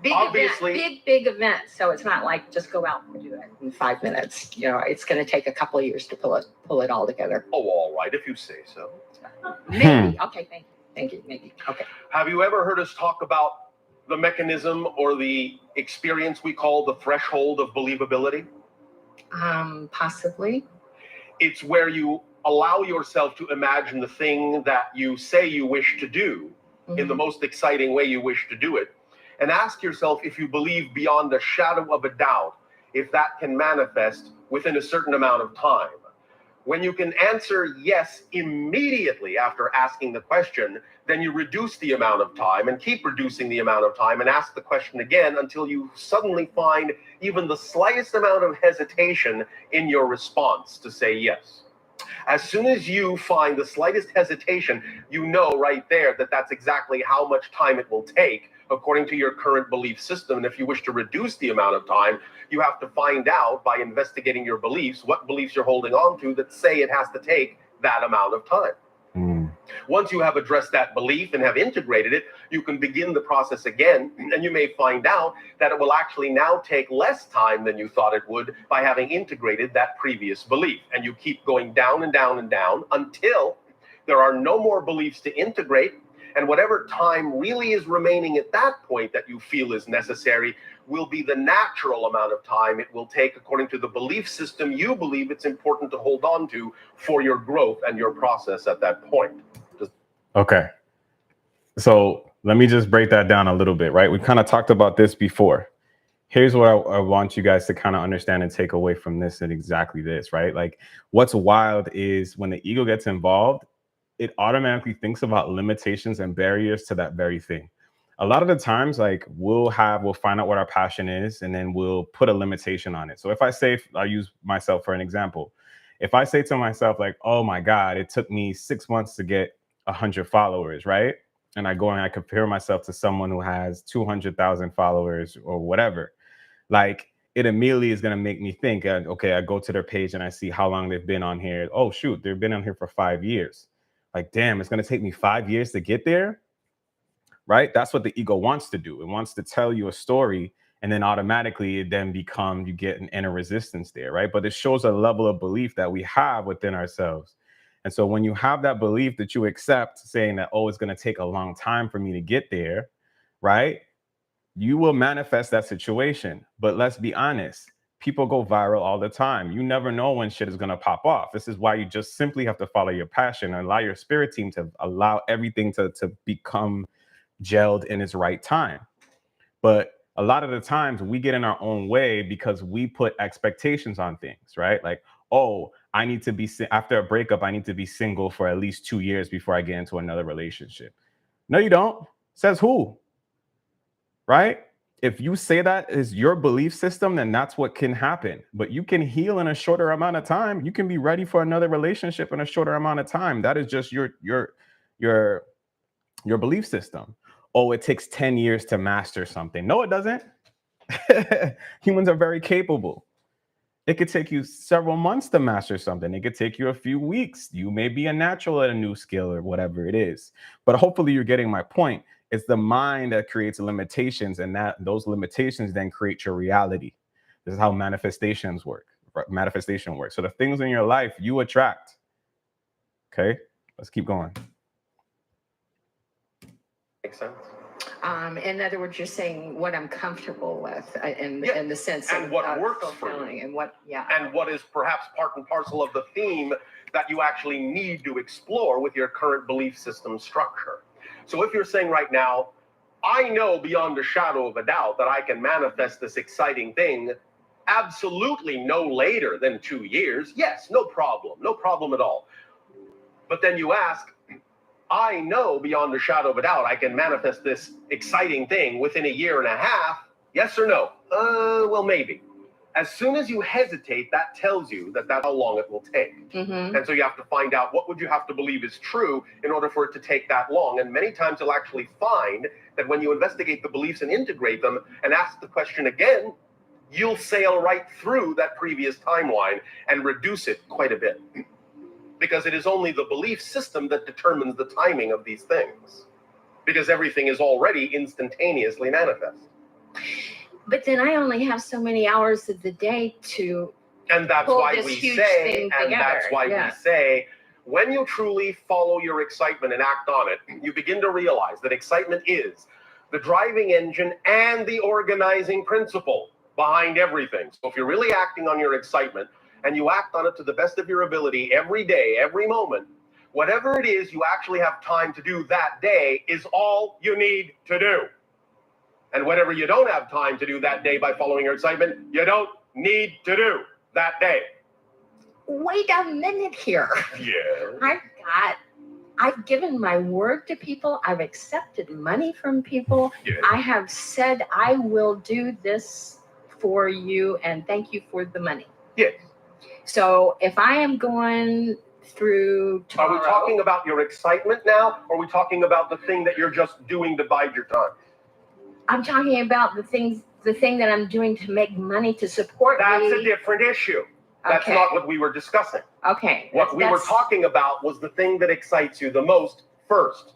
big obviously, big event. So it's not like just go out and do it in 5 minutes. It's going to take a couple of years to pull it all together. Oh, all right, if you say so. Maybe. Okay. Thank you. Maybe. Okay. Have you ever heard us talk about the mechanism or the experience we call the threshold of believability? Possibly. It's where you allow yourself to imagine the thing that you say you wish to do in the most exciting way you wish to do it, and ask yourself if you believe beyond a shadow of a doubt if that can manifest within a certain amount of time. When you can answer yes immediately after asking the question, then you reduce the amount of time and keep reducing the amount of time and ask the question again until you suddenly find even the slightest amount of hesitation in your response to say yes. As soon as you find the slightest hesitation, you know right there that that's exactly how much time it will take according to your current belief system. And if you wish to reduce the amount of time, you have to find out by investigating your beliefs, what beliefs you're holding on to that say it has to take that amount of time. Once you have addressed that belief and have integrated it, you can begin the process again, and you may find out that it will actually now take less time than you thought it would by having integrated that previous belief. And you keep going down and down and down until there are no more beliefs to integrate, and whatever time really is remaining at that point that you feel is necessary will be the natural amount of time it will take according to the belief system you believe it's important to hold on to for your growth and your process at that point. Okay. So let me just break that down a little bit, right? We kind of talked about this before. Here's what I want you guys to kind of understand and take away from this, and exactly this, right? Like, what's wild is when the ego gets involved, it automatically thinks about limitations and barriers to that very thing. A lot of the times, like we'll find out what our passion is, and then we'll put a limitation on it. So if I use myself for an example, If I say to myself, like, oh my God, it took me 6 months to get 100 followers, right? And I go and I compare myself to someone who has 200,000 followers or whatever, like it immediately is going to make me think, okay, I go to their page and I see how long they've been on here. Oh, shoot, they've been on here for 5 years. Like, damn, it's going to take me 5 years to get there. Right? That's what the ego wants to do. It wants to tell you a story, and then automatically it then you get an inner resistance there, right? But it shows a level of belief that we have within ourselves. And so when you have that belief that you accept, saying that, oh, it's going to take a long time for me to get there, right? You will manifest that situation. But let's be honest, people go viral all the time. You never know when shit is going to pop off. This is why you just simply have to follow your passion and allow your spirit team to allow everything to become gelled in its right time. But a lot of the times we get in our own way because we put expectations on things, right? Like, oh, I need to be, after a breakup, I need to be single for at least 2 years before I get into another relationship. No, you don't. Says who? Right? If you say that is your belief system, then that's what can happen. But you can heal in a shorter amount of time. You can be ready for another relationship in a shorter amount of time. That is just your belief system. Oh, it takes 10 years to master something. No, it doesn't. Humans are very capable. It could take you several months to master something. It could take you a few weeks. You may be a natural at a new skill or whatever it is. But hopefully you're getting my point. It's the mind that creates limitations, and that those limitations then create your reality. This is how manifestation works. So the things in your life you attract. Okay, let's keep going. Makes sense. In other words, you're saying what I'm comfortable with in the sense and of what works for you, and what and what is perhaps part and parcel of the theme that you actually need to explore with your current belief system structure. So if you're saying right now, I know beyond a shadow of a doubt that I can manifest this exciting thing absolutely no later than 2 years, yes, no problem at all. But then you ask, I know beyond a shadow of a doubt I can manifest this exciting thing within a year and a half. Yes or no? Well, maybe. As soon as you hesitate, that tells you that that's how long it will take. Mm-hmm. And so you have to find out what would you have to believe is true in order for it to take that long. And many times you'll actually find that when you investigate the beliefs and integrate them and ask the question again, you'll sail right through that previous timeline and reduce it quite a bit. Because it is only the belief system that determines the timing of these things. Because everything is already instantaneously manifest. But then I only have so many hours of the day to and that's pull why this we huge say, thing and together. that's why Yeah. we say, when you truly follow your excitement and act on it, you begin to realize that excitement is the driving engine and the organizing principle behind everything. So if you're really acting on your excitement and you act on it to the best of your ability every day, every moment, whatever it is you actually have time to do that day is all you need to do. And whatever you don't have time to do that day by following your excitement, you don't need to do that day. Wait a minute here. Yeah. I've given my word to people. I've accepted money from people. Yeah. I have said I will do this for you and thank you for the money. Yes. So if I am going through tomorrow, are we talking about your excitement now, or are we talking about the thing that you're just doing to bide your time? I'm talking about the thing that I'm doing to make money to support me. That's a different issue. That's Okay. not what we were discussing. Okay. What we were talking about was the thing that excites you the most first.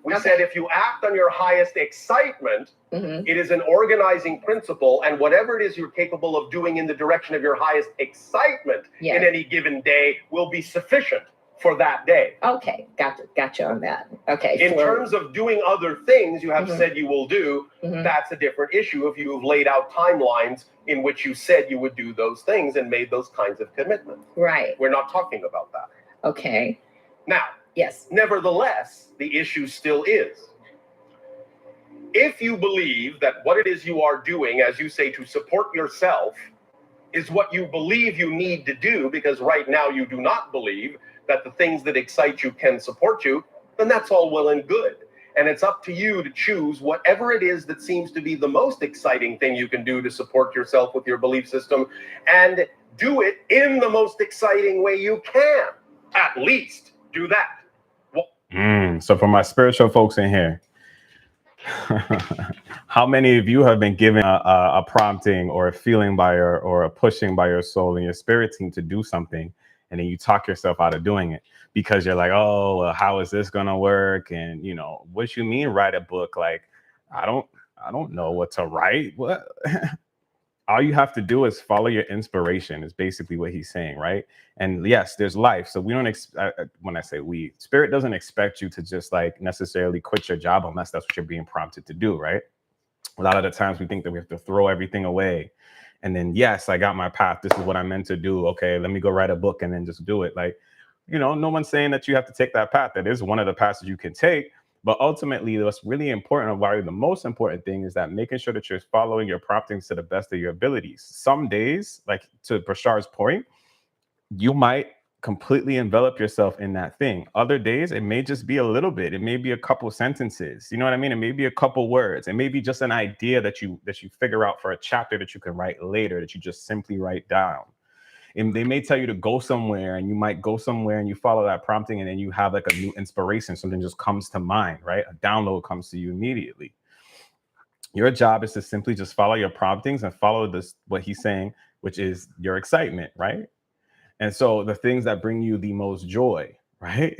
We said if you act on your highest excitement, it is an organizing principle, and whatever it is you're capable of doing in the direction of your highest excitement in any given day will be sufficient for that day. Okay, gotcha on that. Okay. In terms of doing other things you have said you will do, that's a different issue if you have laid out timelines in which you said you would do those things and made those kinds of commitments. Right. We're not talking about that. Okay. Now, yes. Nevertheless, the issue still is. If you believe that what it is you are doing, as you say, to support yourself, is what you believe you need to do, because right now you do not believe that the things that excite you can support you, then that's all well and good. And it's up to you to choose whatever it is that seems to be the most exciting thing you can do to support yourself with your belief system, and do it in the most exciting way you can. At least do that. So for my spiritual folks in here, how many of you have been given a prompting or a feeling by your, or a pushing by your soul and your spirit team to do something, and then you talk yourself out of doing it because you're like, oh, well, how is this gonna work? And you know, what you mean write a book? Like, I don't know what to write. What? All you have to do is follow your inspiration, is basically what he's saying, right? And yes, there's life. So we don't, when I say we, spirit doesn't expect you to just like necessarily quit your job unless that's what you're being prompted to do, right? A lot of the times we think that we have to throw everything away. And then, yes, I got my path. This is what I meant to do. Okay, let me go write a book and then just do it. Like, you know, no one's saying that you have to take that path. That is one of the paths you can take. But ultimately, what's really important, or probably the most important thing, is that making sure that you're following your promptings to the best of your abilities. Some days, like to Bashar's point, you might completely envelop yourself in that thing. Other days, it may just be a little bit. It may be a couple sentences. You know what I mean? It may be a couple words. It may be just an idea that you figure out for a chapter that you can write later, that you just simply write down. And they may tell you to go somewhere, and you might go somewhere and you follow that prompting, and then you have like a new inspiration. Something just comes to mind, right? A download comes to you immediately. Your job is to simply just follow your promptings and follow this, what he's saying, which is your excitement, right? And so the things that bring you the most joy, right?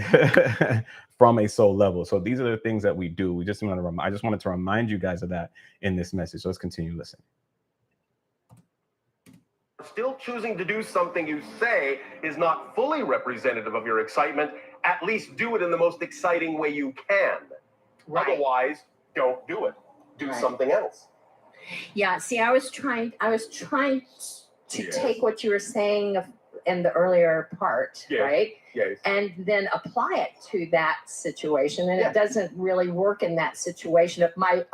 From a soul level. So these are the things that we do. I just wanted to remind you guys of that in this message. So let's continue listening. Still choosing to do something you say is not fully representative of your excitement, at least do it in the most exciting way you can. Right. Otherwise, don't do it. Do something else. Yeah, see, I was trying to take what you were saying in the earlier part, right? Yes. And then apply it to that situation. And it doesn't really work in that situation of my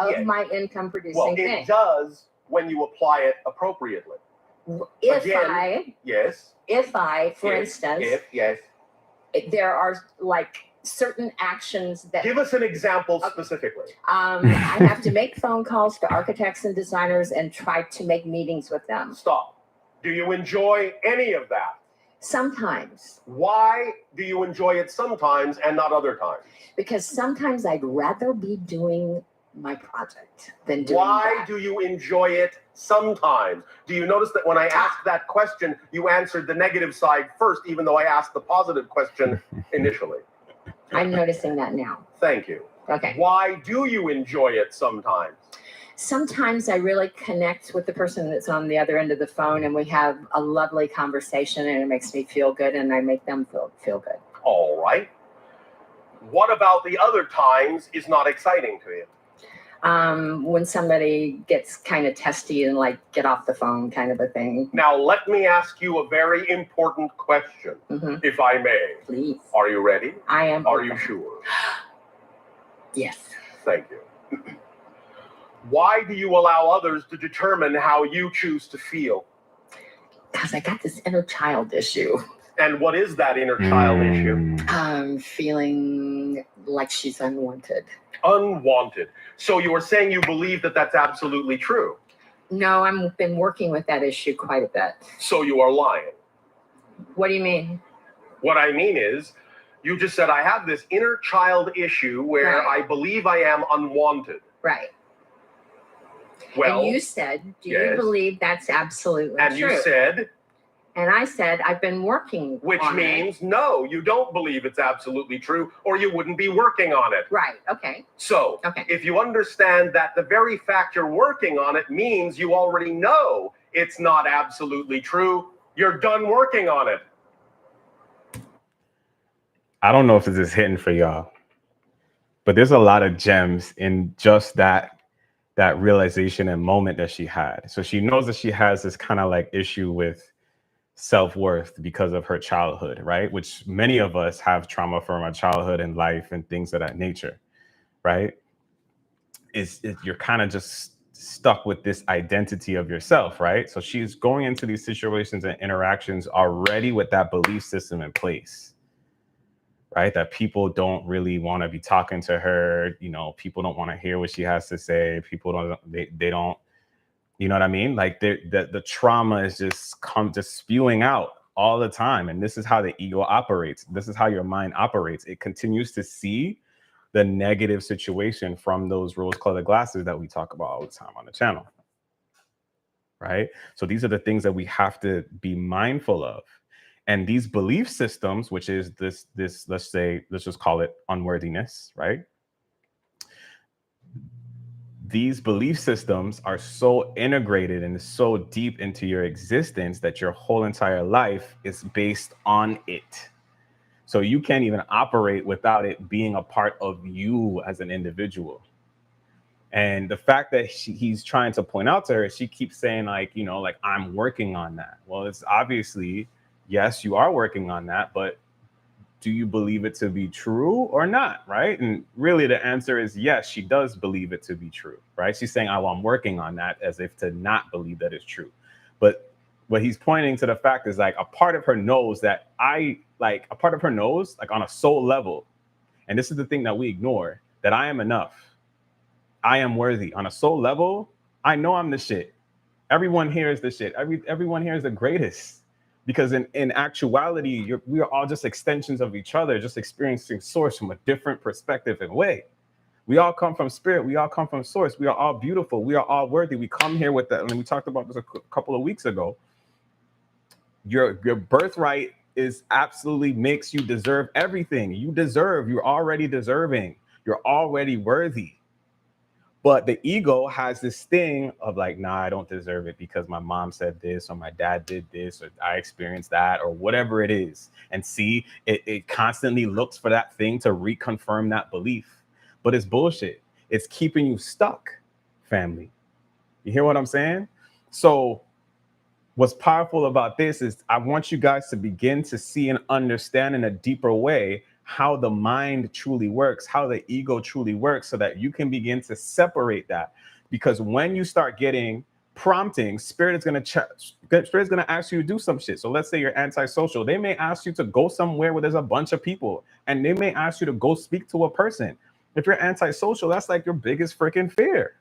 income producing thing. Well, it does when you apply it appropriately. If I, for instance, there are like certain actions that. Give us an example specifically. I have to make phone calls to architects and designers and try to make meetings with them. Stop. Do you enjoy any of that? Sometimes. Why do you enjoy it sometimes and not other times? Because sometimes I'd rather be doing my project than doing Why that. do you enjoy it sometimes? Do you notice that when I asked that question, you answered the negative side first, even though I asked the positive question initially? I'm noticing that now. Thank you. Okay. Why do you enjoy it sometimes? Sometimes I really connect with the person that's on the other end of the phone, and we have a lovely conversation, and it makes me feel good, and I make them feel good. All right. What about the other times is not exciting to you? When somebody gets kind of testy and like get off the phone kind of a thing. Now, let me ask you a very important question, if I may. Please. Are you ready? I am. Are you sure? Yes. Thank you. Why do you allow others to determine how you choose to feel? Because I got this inner child issue. And what is that inner child issue? Feeling like she's unwanted. Unwanted. So you are saying you believe that that's absolutely true? No, I've been working with that issue quite a bit. So you are lying. What do you mean? What I mean is, you just said I have this inner child issue where I believe I am unwanted. Right. Well, and you said, do you believe that's absolutely true? And you said? And I said, I've been working Which on means, no, you don't believe it's absolutely true, or you wouldn't be working on it. Right, okay. So, if you understand that the very fact you're working on it means you already know it's not absolutely true, you're done working on it. I don't know if this is hitting for y'all, but there's a lot of gems in just that realization and moment that she had. So she knows that she has this kind of like issue with self-worth because of her childhood, right? Which many of us have trauma from our childhood and life and things of that nature, right? You're kind of just stuck with this identity of yourself, right? So she's going into these situations and interactions already with that belief system in place, right? That people don't really want to be talking to her. You know, people don't want to hear what she has to say. People don't, they don't You know what I mean? Like the trauma is just spewing out all the time. And this is how the ego operates. This is how your mind operates. It continues to see the negative situation from those rose-colored glasses that we talk about all the time on the channel. Right? So these are the things that we have to be mindful of. And these belief systems, which is this, let's just call it unworthiness, right? These belief systems are so integrated and so deep into your existence that your whole entire life is based on it. So you can't even operate without it being a part of you as an individual. And the fact that he's trying to point out to her, she keeps saying like, you know, like, I'm working on that. Well, it's obviously, yes, you are working on that, but do you believe it to be true or not, right? And really the answer is yes, she does believe it to be true, right? She's saying, oh, I'm working on that, as if to not believe that it's true. But what he's pointing to the fact is like a part of her knows that a part of her knows, like on a soul level, and this is the thing that we ignore, that I am enough. I am worthy. On a soul level, I know I'm the shit. Everyone here is the shit. Everyone here is the greatest. Because in actuality, we are all just extensions of each other, just experiencing source from a different perspective and way. We all come from spirit. We all come from source. We are all beautiful. We are all worthy. We come here with that. And we talked about this a couple of weeks ago. Your birthright is absolutely makes you deserve everything. You're already deserving. You're already worthy. But the ego has this thing of like, nah, I don't deserve it because my mom said this, or my dad did this, or I experienced that, or whatever it is. And see, it constantly looks for that thing to reconfirm that belief. But it's bullshit. It's keeping you stuck, family. You hear what I'm saying? So what's powerful about this is I want you guys to begin to see and understand in a deeper way how the mind truly works, how the ego truly works, so that you can begin to separate that. Because when you start getting prompting, spirit is going to ask you to do some shit. So let's say you're antisocial. They may ask you to go somewhere where there's a bunch of people, and they may ask you to go speak to a person. If you're antisocial, that's like your biggest freaking fear,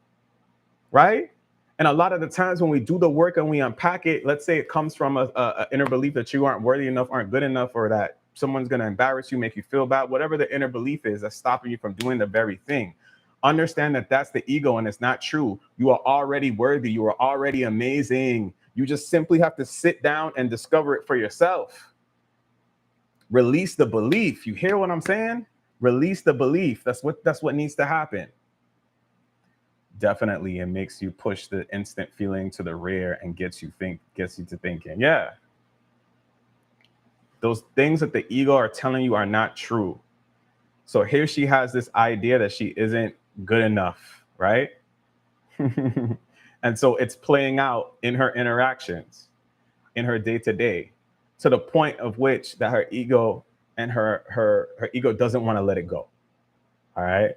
right? And a lot of the times when we do the work and we unpack it, let's say it comes from a inner belief that you aren't worthy enough, aren't good enough, or that someone's going to embarrass you, make you feel bad, whatever the inner belief is that's stopping you from doing the very thing. Understand that that's the ego and it's not true. You are already worthy. You are already amazing. You just simply have to sit down and discover it for yourself. Release the belief. You hear what I'm saying? Release the belief. That's what needs to happen. Definitely, it makes you push the instant feeling to the rear and gets you to thinking, yeah, those things that the ego are telling you are not true. So here she has this idea that she isn't good enough, right? And so it's playing out in her interactions, in her day-to-day, to the point of which that her ego and her ego doesn't want to let it go. All right.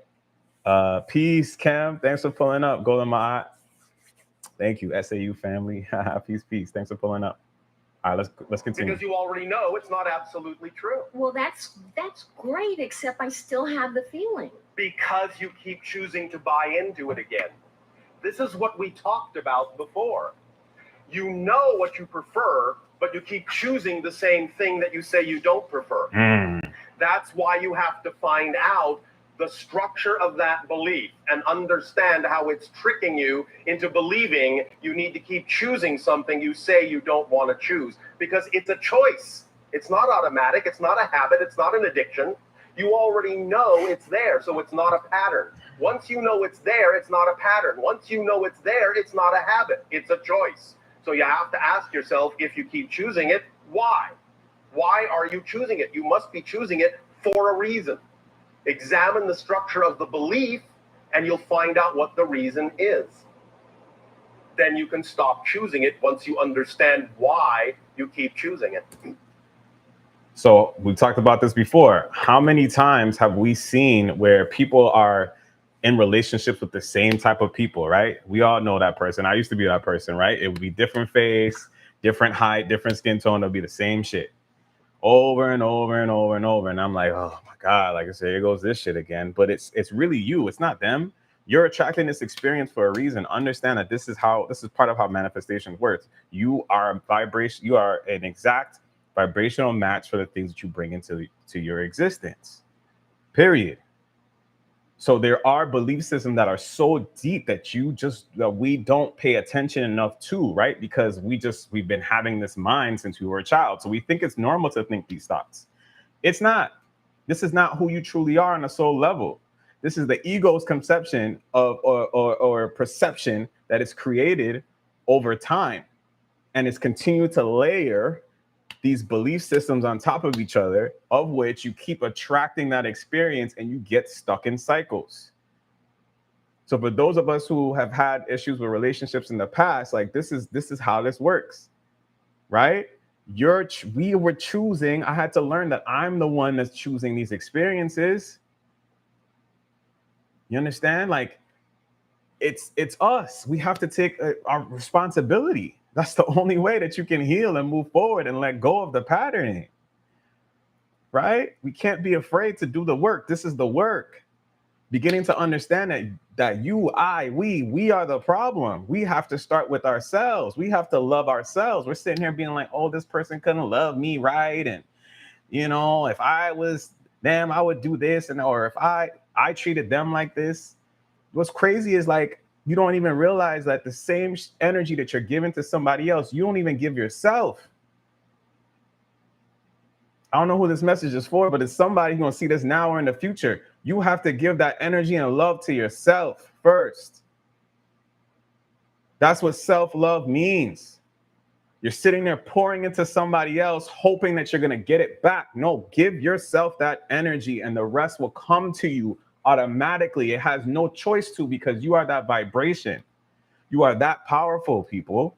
Peace, Cam. Thanks for pulling up. Golden my. Thank you, SAU family. Peace. Thanks for pulling up. All right, let's continue. Because you already know it's not absolutely true. Well, that's great, except I still have the feeling. Because you keep choosing to buy into it again. This is what we talked about before. You know what you prefer, but you keep choosing the same thing that you say you don't prefer. That's why you have to find out the structure of that belief and understand how it's tricking you into believing you need to keep choosing something you say you don't want to choose, because it's a choice. It's not automatic. It's not a habit. It's not an addiction. You already know it's there, so it's not a pattern. Once you know it's there, it's not a pattern. Once you know it's there, it's not a habit. It's a choice. So you have to ask yourself, if you keep choosing it, why? Why are you choosing it? You must be choosing it for a reason. Examine the structure of the belief and you'll find out what the reason is. Then you can stop choosing it once you understand why you keep choosing it. So we talked about this before. How many times have we seen where people are in relationships with the same type of people, right? We all know that person. I used to be that person, right? It would be different face, different height, different skin tone. It'll be the same shit over and over and over and over. And I'm like, oh my God, like I said, here goes this shit again. But it's really you. It's not them. You're attracting this experience for a reason. Understand that this is part of how manifestation works. You are a vibration, you are an exact vibrational match for the things that you bring into your existence. Period. So there are belief systems that are so deep that we don't pay attention enough to, right? Because we've been having this mind since we were a child. So we think it's normal to think these thoughts. It's not. This is not who you truly are on a soul level. This is the ego's conception of or perception that is created over time, and it's continued to layer these belief systems on top of each other, of which you keep attracting that experience and you get stuck in cycles. So for those of us who have had issues with relationships in the past, like this is how this works, right? We were choosing. I had to learn that I'm the one that's choosing these experiences. You understand? Like it's us. We have to take our responsibility. That's the only way that you can heal and move forward and let go of the patterning, right? We can't be afraid to do the work. This is the work. Beginning to understand that we are the problem. We have to start with ourselves. We have to love ourselves. We're sitting here being like, oh, this person couldn't love me, right? And, if I was them, I would do this. Or if I treated them like this. What's crazy is like, you don't even realize that the same energy that you're giving to somebody else, you don't even give yourself. I don't know who this message is for, but it's somebody who's going to see this now or in the future. You have to give that energy and love to yourself first. That's what self-love means. You're sitting there pouring into somebody else, hoping that you're going to get it back. No, give yourself that energy and the rest will come to you automatically. It has no choice to, because you are that vibration. You are that powerful, people.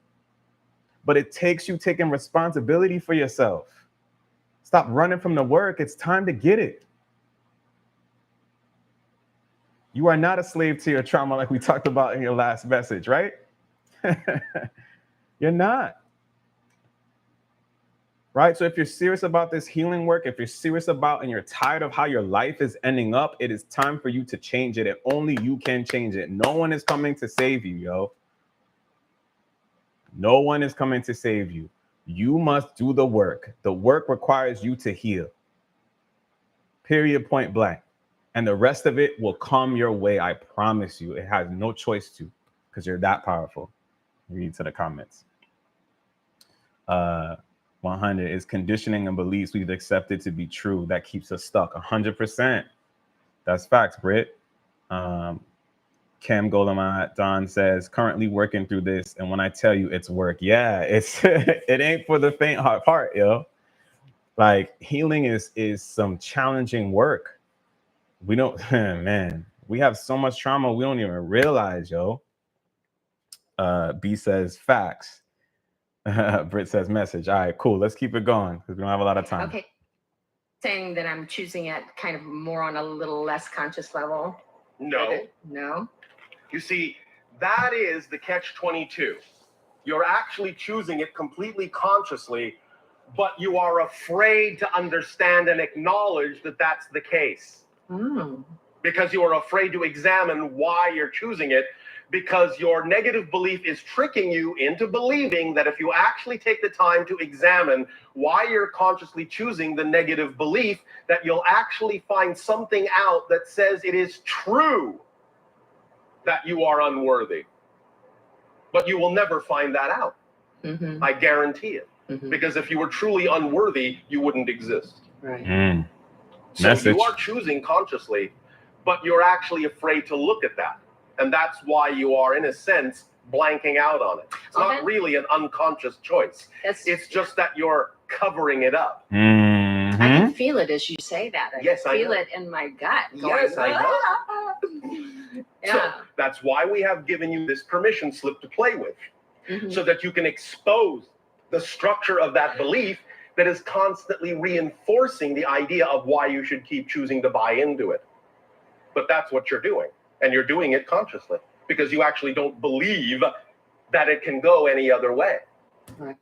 But it takes you taking responsibility for yourself. Stop running from the work. It's time to get it. You are not a slave to your trauma like we talked about in your last message, right? You're not. Right? So if you're serious about this healing work, if you're serious about and you're tired of how your life is ending up, it is time for you to change it. And only you can change it. No one is coming to save you, yo. No one is coming to save you. You must do the work. The work requires you to heal. Period, point blank. And the rest of it will come your way. I promise you. It has no choice to, because you're that powerful. Read to the comments. 100 is conditioning and beliefs we've accepted to be true that keeps us stuck. 100%. That's facts, Britt. Cam Golamat Don says, currently working through this, and when I tell you it's work, yeah, it's it ain't for the faint heart, yo. Like, healing is some challenging work. We don't, man, we have so much trauma we don't even realize, yo. B says facts. Britt says message. All right, cool. Let's keep it going because we don't have a lot of time. Okay. Saying that I'm choosing it kind of more on a little less conscious level. No. No. You see, that is the catch-22. You're actually choosing it completely consciously, but you are afraid to understand and acknowledge that that's the case. Because you are afraid to examine why you're choosing it, because your negative belief is tricking you into believing that if you actually take the time to examine why you're consciously choosing the negative belief, that you'll actually find something out that says it is true that you are unworthy. But you will never find that out. I guarantee it. Because if you were truly unworthy, you wouldn't exist. Right. So you are choosing consciously, but you're actually afraid to look at that. And that's why you are, in a sense, blanking out on it. It's not really an unconscious choice. It's just that you're covering it up. I can feel it as you say that. I feel it in my gut. Yes, I know. Yeah. So that's why we have given you this permission slip to play with, so that you can expose the structure of that belief that is constantly reinforcing the idea of why you should keep choosing to buy into it. But that's what you're doing. And you're doing it consciously because you actually don't believe that it can go any other way. Right.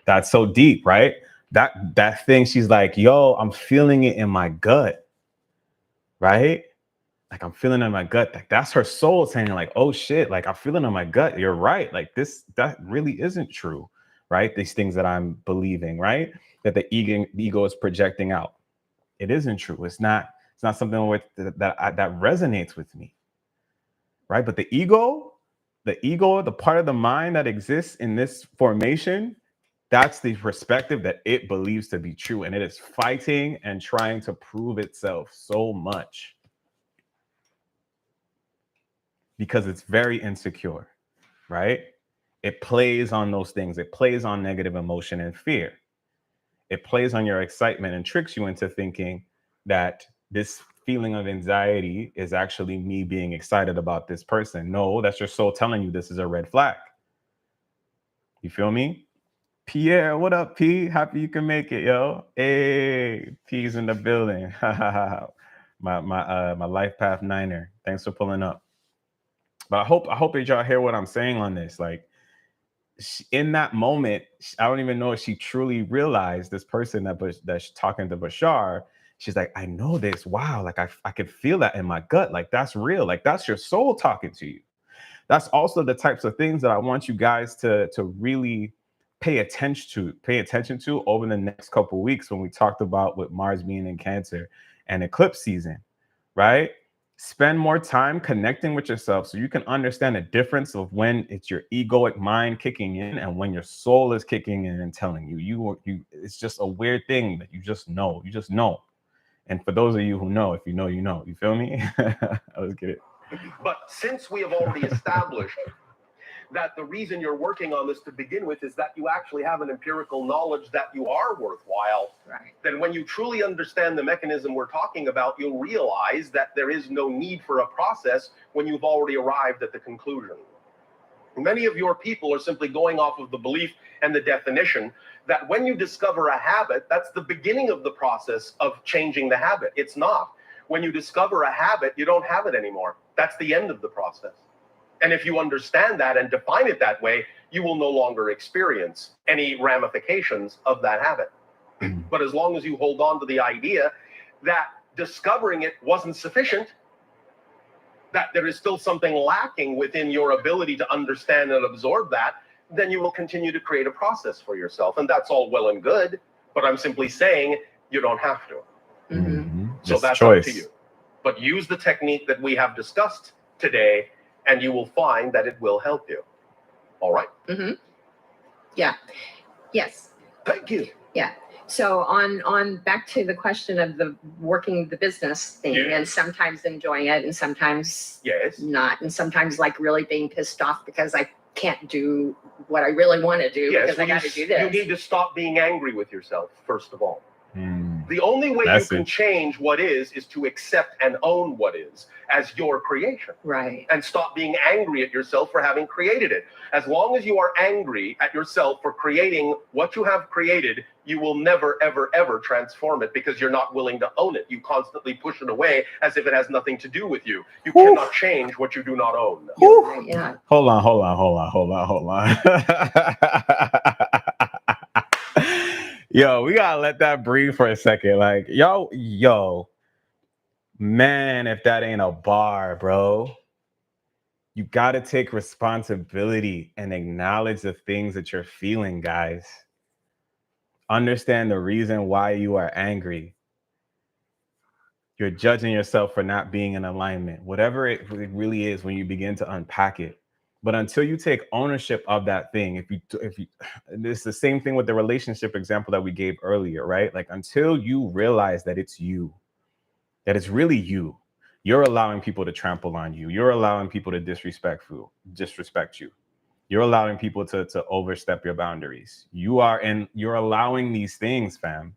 That's so deep, right? That thing, she's like, yo, I'm feeling it in my gut, right? Like I'm feeling in my gut. Like that's her soul saying like, oh shit, like I'm feeling in my gut. You're right. Like that really isn't true, right? These things that I'm believing, right? That the ego is projecting out. It isn't true. It's not something with that resonates with me, right? But the ego, the part of the mind that exists in this formation, that's the perspective that it believes to be true. And it is fighting and trying to prove itself so much because it's very insecure, right? It plays on those things. It plays on negative emotion and fear. It plays on your excitement and tricks you into thinking that this feeling of anxiety is actually me being excited about this person. No, that's your soul telling you this is a red flag. You feel me? Pierre, what up, P? Happy you can make it, yo. Hey, P's in the building. my life path niner. Thanks for pulling up. But I hope that y'all hear what I'm saying on this. Like, in that moment, I don't even know if she truly realized this person that's talking to Bashar. She's like, I know this. Wow, like I could feel that in my gut. Like that's real. Like that's your soul talking to you. That's also the types of things that I want you guys to really pay attention to over the next couple of weeks when we talked about with Mars being in Cancer and eclipse season, right? Spend more time connecting with yourself so you can understand the difference of when it's your egoic mind kicking in and when your soul is kicking in and telling you it's just a weird thing that you just know. And for those of you who know, if you know, you know. You feel me? Let's get it. But since we have already established that the reason you're working on this to begin with is that you actually have an empirical knowledge that you are worthwhile, Right. then when you truly understand the mechanism we're talking about, you'll realize that there is no need for a process when you've already arrived at the conclusion. Many of your people are simply going off of the belief and the definition that when you discover a habit, that's the beginning of the process of changing the habit. It's not. When you discover a habit, you don't have it anymore. That's the end of the process. And if you understand that and define it that way, you will no longer experience any ramifications of that habit. But as long as you hold on to the idea that discovering it wasn't sufficient, that there is still something lacking within your ability to understand and absorb that, then you will continue to create a process for yourself. And that's all well and good, but I'm simply saying you don't have to. Mm-hmm. So that's up to you. But use the technique that we have discussed today, and you will find that it will help you. All right? Mm-hmm. Yeah. Yes. Thank you. Yeah. So on back to the question of the working the business thing, Yes. and sometimes enjoying it and sometimes Yes. not, and sometimes like really being pissed off because I can't do what I really want to do Yes, because I got to do this. You need to stop being angry with yourself, first of all. Mm. The only way That's you can it. change what is to accept and own what is as your creation. Right. And stop being angry at yourself for having created it. As long as you are angry at yourself for creating what you have created, you will never, ever, ever transform it because you're not willing to own it. You constantly push it away as if it has nothing to do with you. You cannot change what you do not own. Right, yeah. Hold on. Yo, we gotta let that breathe for a second. Like, yo, man, if that ain't a bar, bro. You gotta take responsibility and acknowledge the things that you're feeling, guys. Understand the reason why you are angry. You're judging yourself for not being in alignment, whatever it really is when you begin to unpack it. But until you take ownership of that thing, if you, it's the same thing with the relationship example that we gave earlier, right? Like until you realize that it's you, that it's really you, you're allowing people to trample on you. You're allowing people to disrespect you. You're allowing people to overstep your boundaries. You're allowing these things, fam.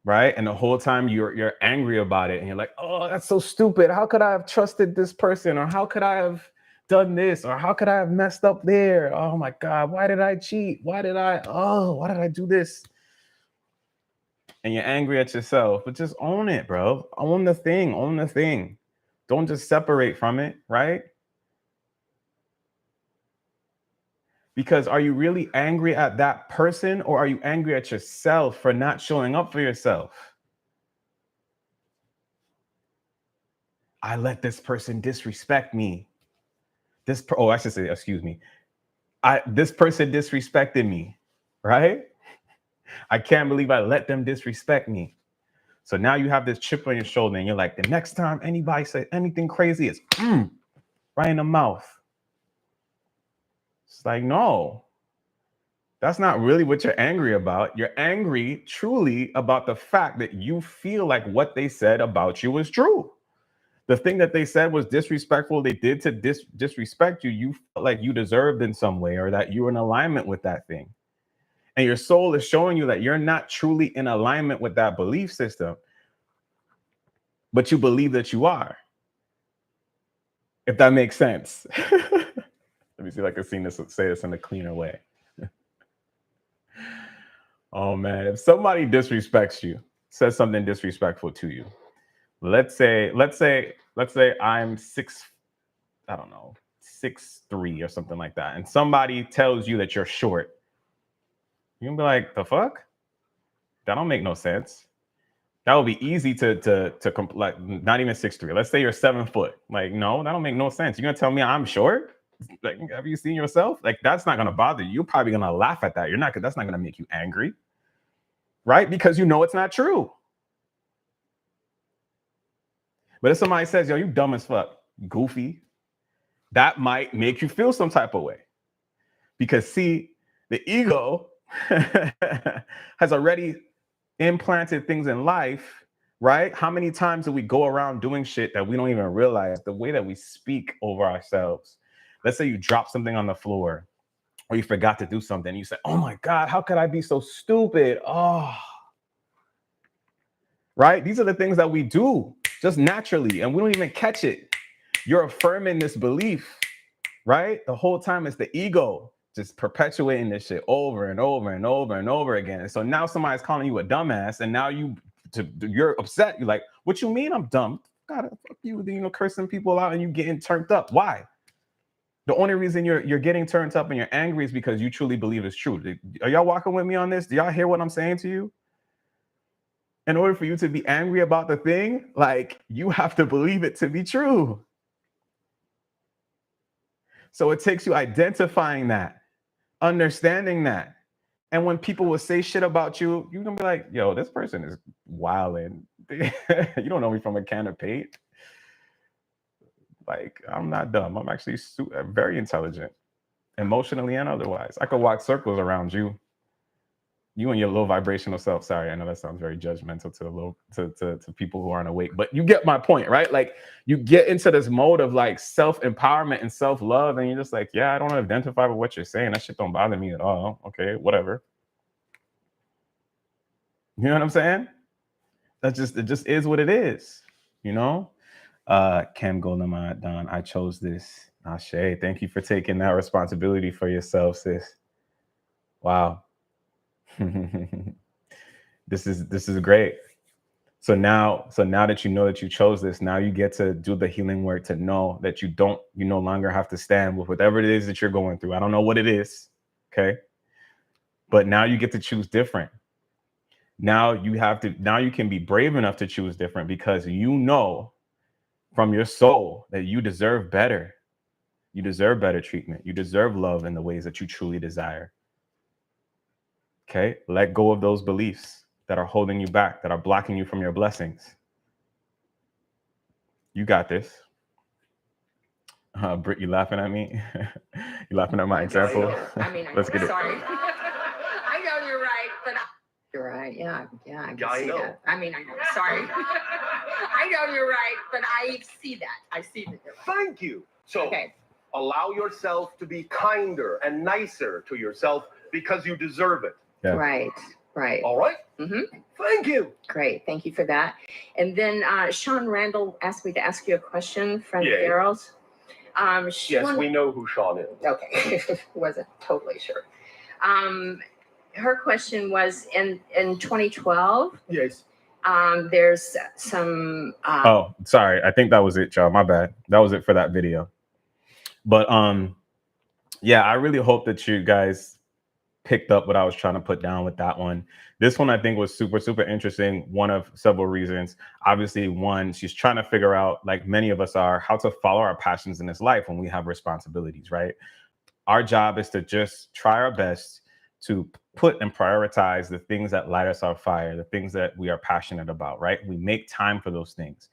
Right? And the whole time you're angry about it and you're like, oh, that's so stupid. How could I have trusted this person? Or how could I have done this? Or how could I have messed up there? Oh my God, why did I cheat? Why did I do this? And you're angry at yourself, but just own it, bro. Own the thing. Don't just separate from it, right? Because are you really angry at that person or are you angry at yourself for not showing up for yourself? I let this person disrespect me. I should say, excuse me. This person disrespected me, right? I can't believe I let them disrespect me. So now you have this chip on your shoulder and you're like, the next time anybody says anything crazy, it's right in the mouth. It's like, no, that's not really what you're angry about. You're angry truly about the fact that you feel like what they said about you was true. The thing that they said was disrespectful, they did to disrespect you, you felt like you deserved in some way, or that you were in alignment with that thing. And your soul is showing you that you're not truly in alignment with that belief system, but you believe that you are. If that makes sense. Let me see if I can say this in a cleaner way. Oh man, if somebody disrespects you, says something disrespectful to you, let's say I'm 6'3" or something like that, and somebody tells you that you're short, you can be like, the fuck? That don't make no sense. That would be easy to like, not even 6'3". Let's say you're 7 foot. Like, no, that don't make no sense. You're gonna tell me I'm short? Like, have you seen yourself? Like, that's not gonna bother you. You're probably gonna laugh at that. That's not gonna make you angry, right? Because you know it's not true. But if somebody says, yo, you dumb as fuck, goofy, that might make you feel some type of way. Because see, the ego has already implanted things in life, right? How many times do we go around doing shit that we don't even realize? The way that we speak over ourselves. Let's say you drop something on the floor, or you forgot to do something. You say, oh my God, how could I be so stupid? Oh, right? These are the things that we do just naturally, and we don't even catch it. You're affirming this belief, right? The whole time it's the ego just perpetuating this shit over and over and over and over again. And so now somebody's calling you a dumbass, and now you're upset. You're like, what you mean I'm dumb? God, fuck you, cursing people out and you getting turned up. Why? The only reason you're getting turned up and you're angry is because you truly believe it's true. Are y'all walking with me on this? Do y'all hear what I'm saying to you? In order for you to be angry about the thing, like, you have to believe it to be true. So it takes you identifying that, understanding that. And when people will say shit about you, you're gonna be like, yo, this person is wilding. You don't know me from a can of paint. Like, I'm not dumb. I'm actually very intelligent, emotionally and otherwise. I could walk circles around you. You and your low vibrational self. Sorry, I know that sounds very judgmental to people who aren't awake, but you get my point, right? Like, you get into this mode of like self-empowerment and self-love, and you're just like, yeah, I don't identify with what you're saying. That shit don't bother me at all. Okay, whatever. You know what I'm saying? It just is what it is, you know? Cam Goldemont, Don, I chose this. Ashe, thank you for taking that responsibility for yourself, sis. Wow. This is great. So now that you know that you chose this, now you get to do the healing work to know that you no longer have to stand with whatever it is that you're going through. I don't know what it is, okay? But now you get to choose different. Now you can be brave enough to choose different, because you know from your soul that you deserve better. You deserve better treatment. You deserve love in the ways that you truly desire. Okay? Let go of those beliefs that are holding you back, that are blocking you from your blessings. You got this. Britt, you laughing at me? You laughing at my example? Let's get it. Sorry. I know you're right, but you're right. Yeah, I can see that. I know. Sorry. I know you're right, but I see that. I see that. Thank you. So allow yourself to be kinder and nicer to yourself, because you deserve it. Yeah. Right. All right? Mm-hmm. Thank you. Great. Thank you for that. And then Sean Randall asked me to ask you a question from Daryl's. Yes, we know who Sean is. Okay. Wasn't totally sure. Her question was in 2012. Yes. There's some. Oh, sorry. I think that was it, y'all. My bad. That was it for that video. But yeah, I really hope that you guys picked up what I was trying to put down with that one. This one I think was super, super interesting. One of several reasons. Obviously, one, she's trying to figure out, like many of us are, how to follow our passions in this life when we have responsibilities, right? Our job is to just try our best to put and prioritize the things that light us on fire, the things that we are passionate about, right? We make time for those things.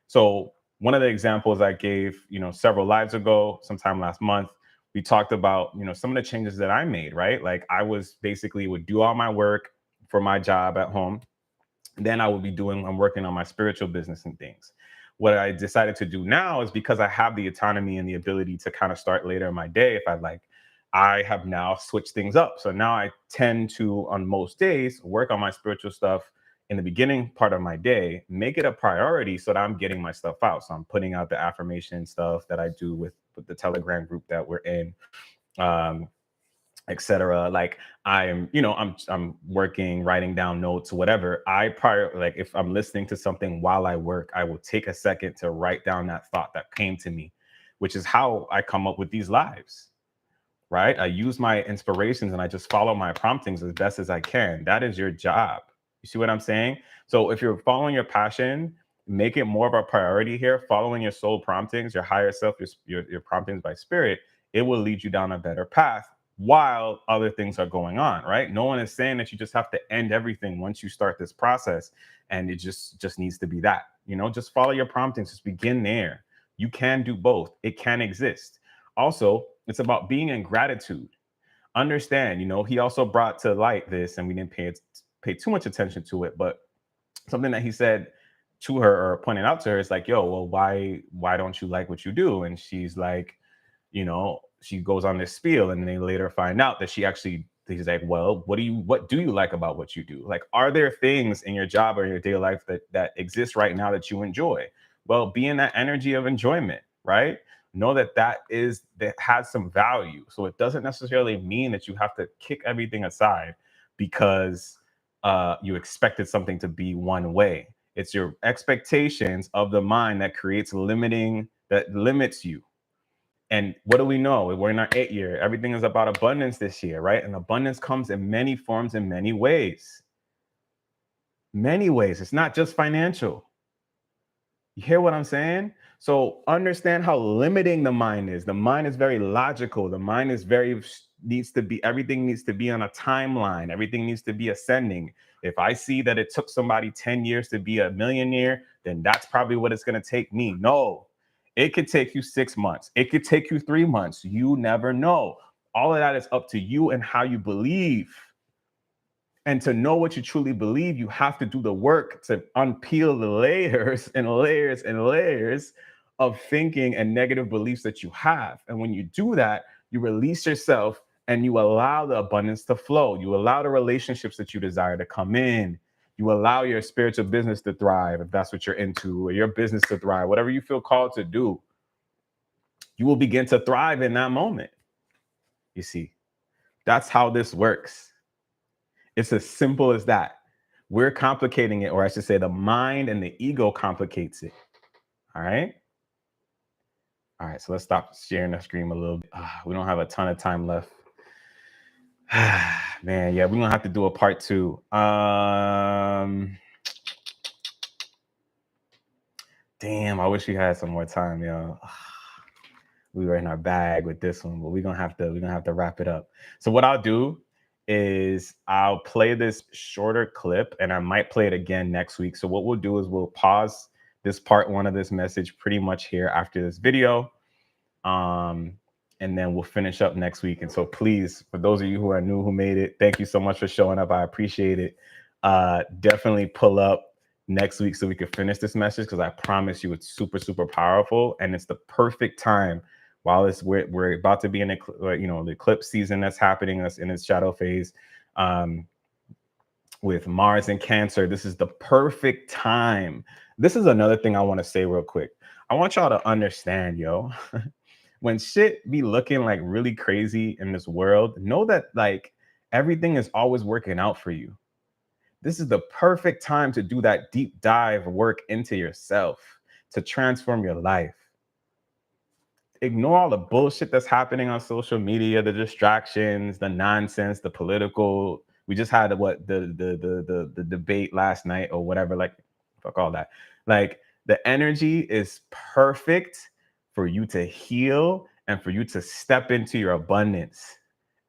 So one of the examples I gave, several lives ago, sometime last month, we talked about, some of the changes that I made, right? Like I was basically would do all my work for my job at home. Then I'm working on my spiritual business and things. What I decided to do now is, because I have the autonomy and the ability to kind of start later in my day if I like, I have now switched things up. So now I tend to, on most days, work on my spiritual stuff in the beginning part of my day, make it a priority so that I'm getting my stuff out. So I'm putting out the affirmation stuff that I do with the Telegram group that we're in. Etc. Like I'm working, writing down notes, whatever. Like if I'm listening to something while I work, I will take a second to write down that thought that came to me, which is how I come up with these lives, right? I use my inspirations and I just follow my promptings as best as I can. That is your job. You see what I'm saying? So if you're following your passion, make it more of a priority here, following your soul promptings, your higher self, your promptings by spirit. It will lead you down a better path while other things are going on, right? No one is saying that you just have to end everything once you start this process, and it just needs to be that. Just follow your promptings, just begin there. You can do both. It can exist. Also, it's about being in gratitude. Understand, he also brought to light this, and we didn't pay too much attention to it, but something that he said to her, or pointed out to her, is like, yo, well, why don't you like what you do? And she's like, she goes on this spiel, and they later find out that he's like, well, what do you like about what you do? Like, are there things in your job or your daily life that exist right now that you enjoy? Well, be in that energy of enjoyment, right? Know that has some value. So it doesn't necessarily mean that you have to kick everything aside because you expected something to be one way. It's your expectations of the mind that limits you. And what do we know? We're in our 8th year. Everything is about abundance this year, right? And abundance comes in many forms, in many ways. Many ways. It's not just financial. You hear what I'm saying? So understand how limiting the mind is. The mind is very logical. The mind is everything needs to be on a timeline. Everything needs to be ascending. If I see that it took somebody 10 years to be a millionaire, then that's probably what it's going to take me. No, it could take you 6 months. It could take you 3 months. You never know. All of that is up to you and how you believe. And to know what you truly believe, you have to do the work to unpeel the layers and layers and layers of thinking and negative beliefs that you have. And when you do that, you release yourself and you allow the abundance to flow. You allow the relationships that you desire to come in. You allow your spiritual business to thrive, if that's what you're into, or your business to thrive, whatever you feel called to do. You will begin to thrive in that moment. You see, that's how this works. It's as simple as that. We're complicating it, or I should say the mind and the ego complicates it. All right. All right. So let's stop sharing the screen a little bit. We don't have a ton of time left. Man, yeah, we're going to have to do a part 2. Damn, I wish we had some more time, yo. We were in our bag with this one, but we're gonna have to wrap it up. So what I'll do is I'll play this shorter clip, and I might play it again next week. So what we'll do is we'll pause this part 1 of this message pretty much here after this video. And then we'll finish up next week. And so please, for those of you who are new, who made it, thank you so much for showing up. I appreciate it. Definitely pull up next week so we can finish this message, because I promise you it's super, super powerful. And it's the perfect time while we're about to be in the eclipse season that's happening, that's in its shadow phase. With Mars and Cancer, this is the perfect time. This is another thing I want to say real quick. I want y'all to understand, yo, when shit be looking like really crazy in this world, know that like everything is always working out for you. This is the perfect time to do that deep dive work into yourself, to transform your life. ignore all the bullshit that's happening on social media, the distractions, the nonsense, the political. We just had the debate last night or whatever. Like, fuck all that. Like, the energy is perfect for you to heal and for you to step into your abundance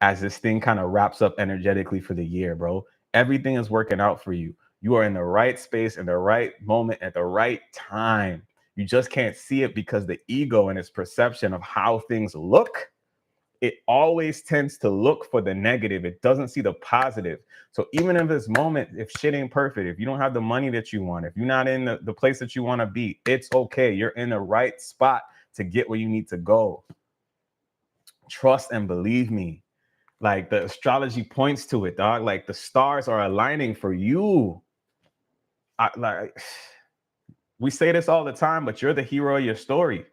as this thing kind of wraps up energetically for the year, bro. Everything is working out for you. You are in the right space, in the right moment, at the right time. You just can't see it because the ego and its perception of how things look, it always tends to look for the negative. It doesn't see the positive. So even in this moment, if shit ain't perfect, if you don't have the money that you want, if you're not in the place that you want to be, it's okay. You're in the right spot to get where you need to go. Trust and believe me. Like, the astrology points to it, dog. Like, the stars are aligning for you. We say this all the time, but you're the hero of your story.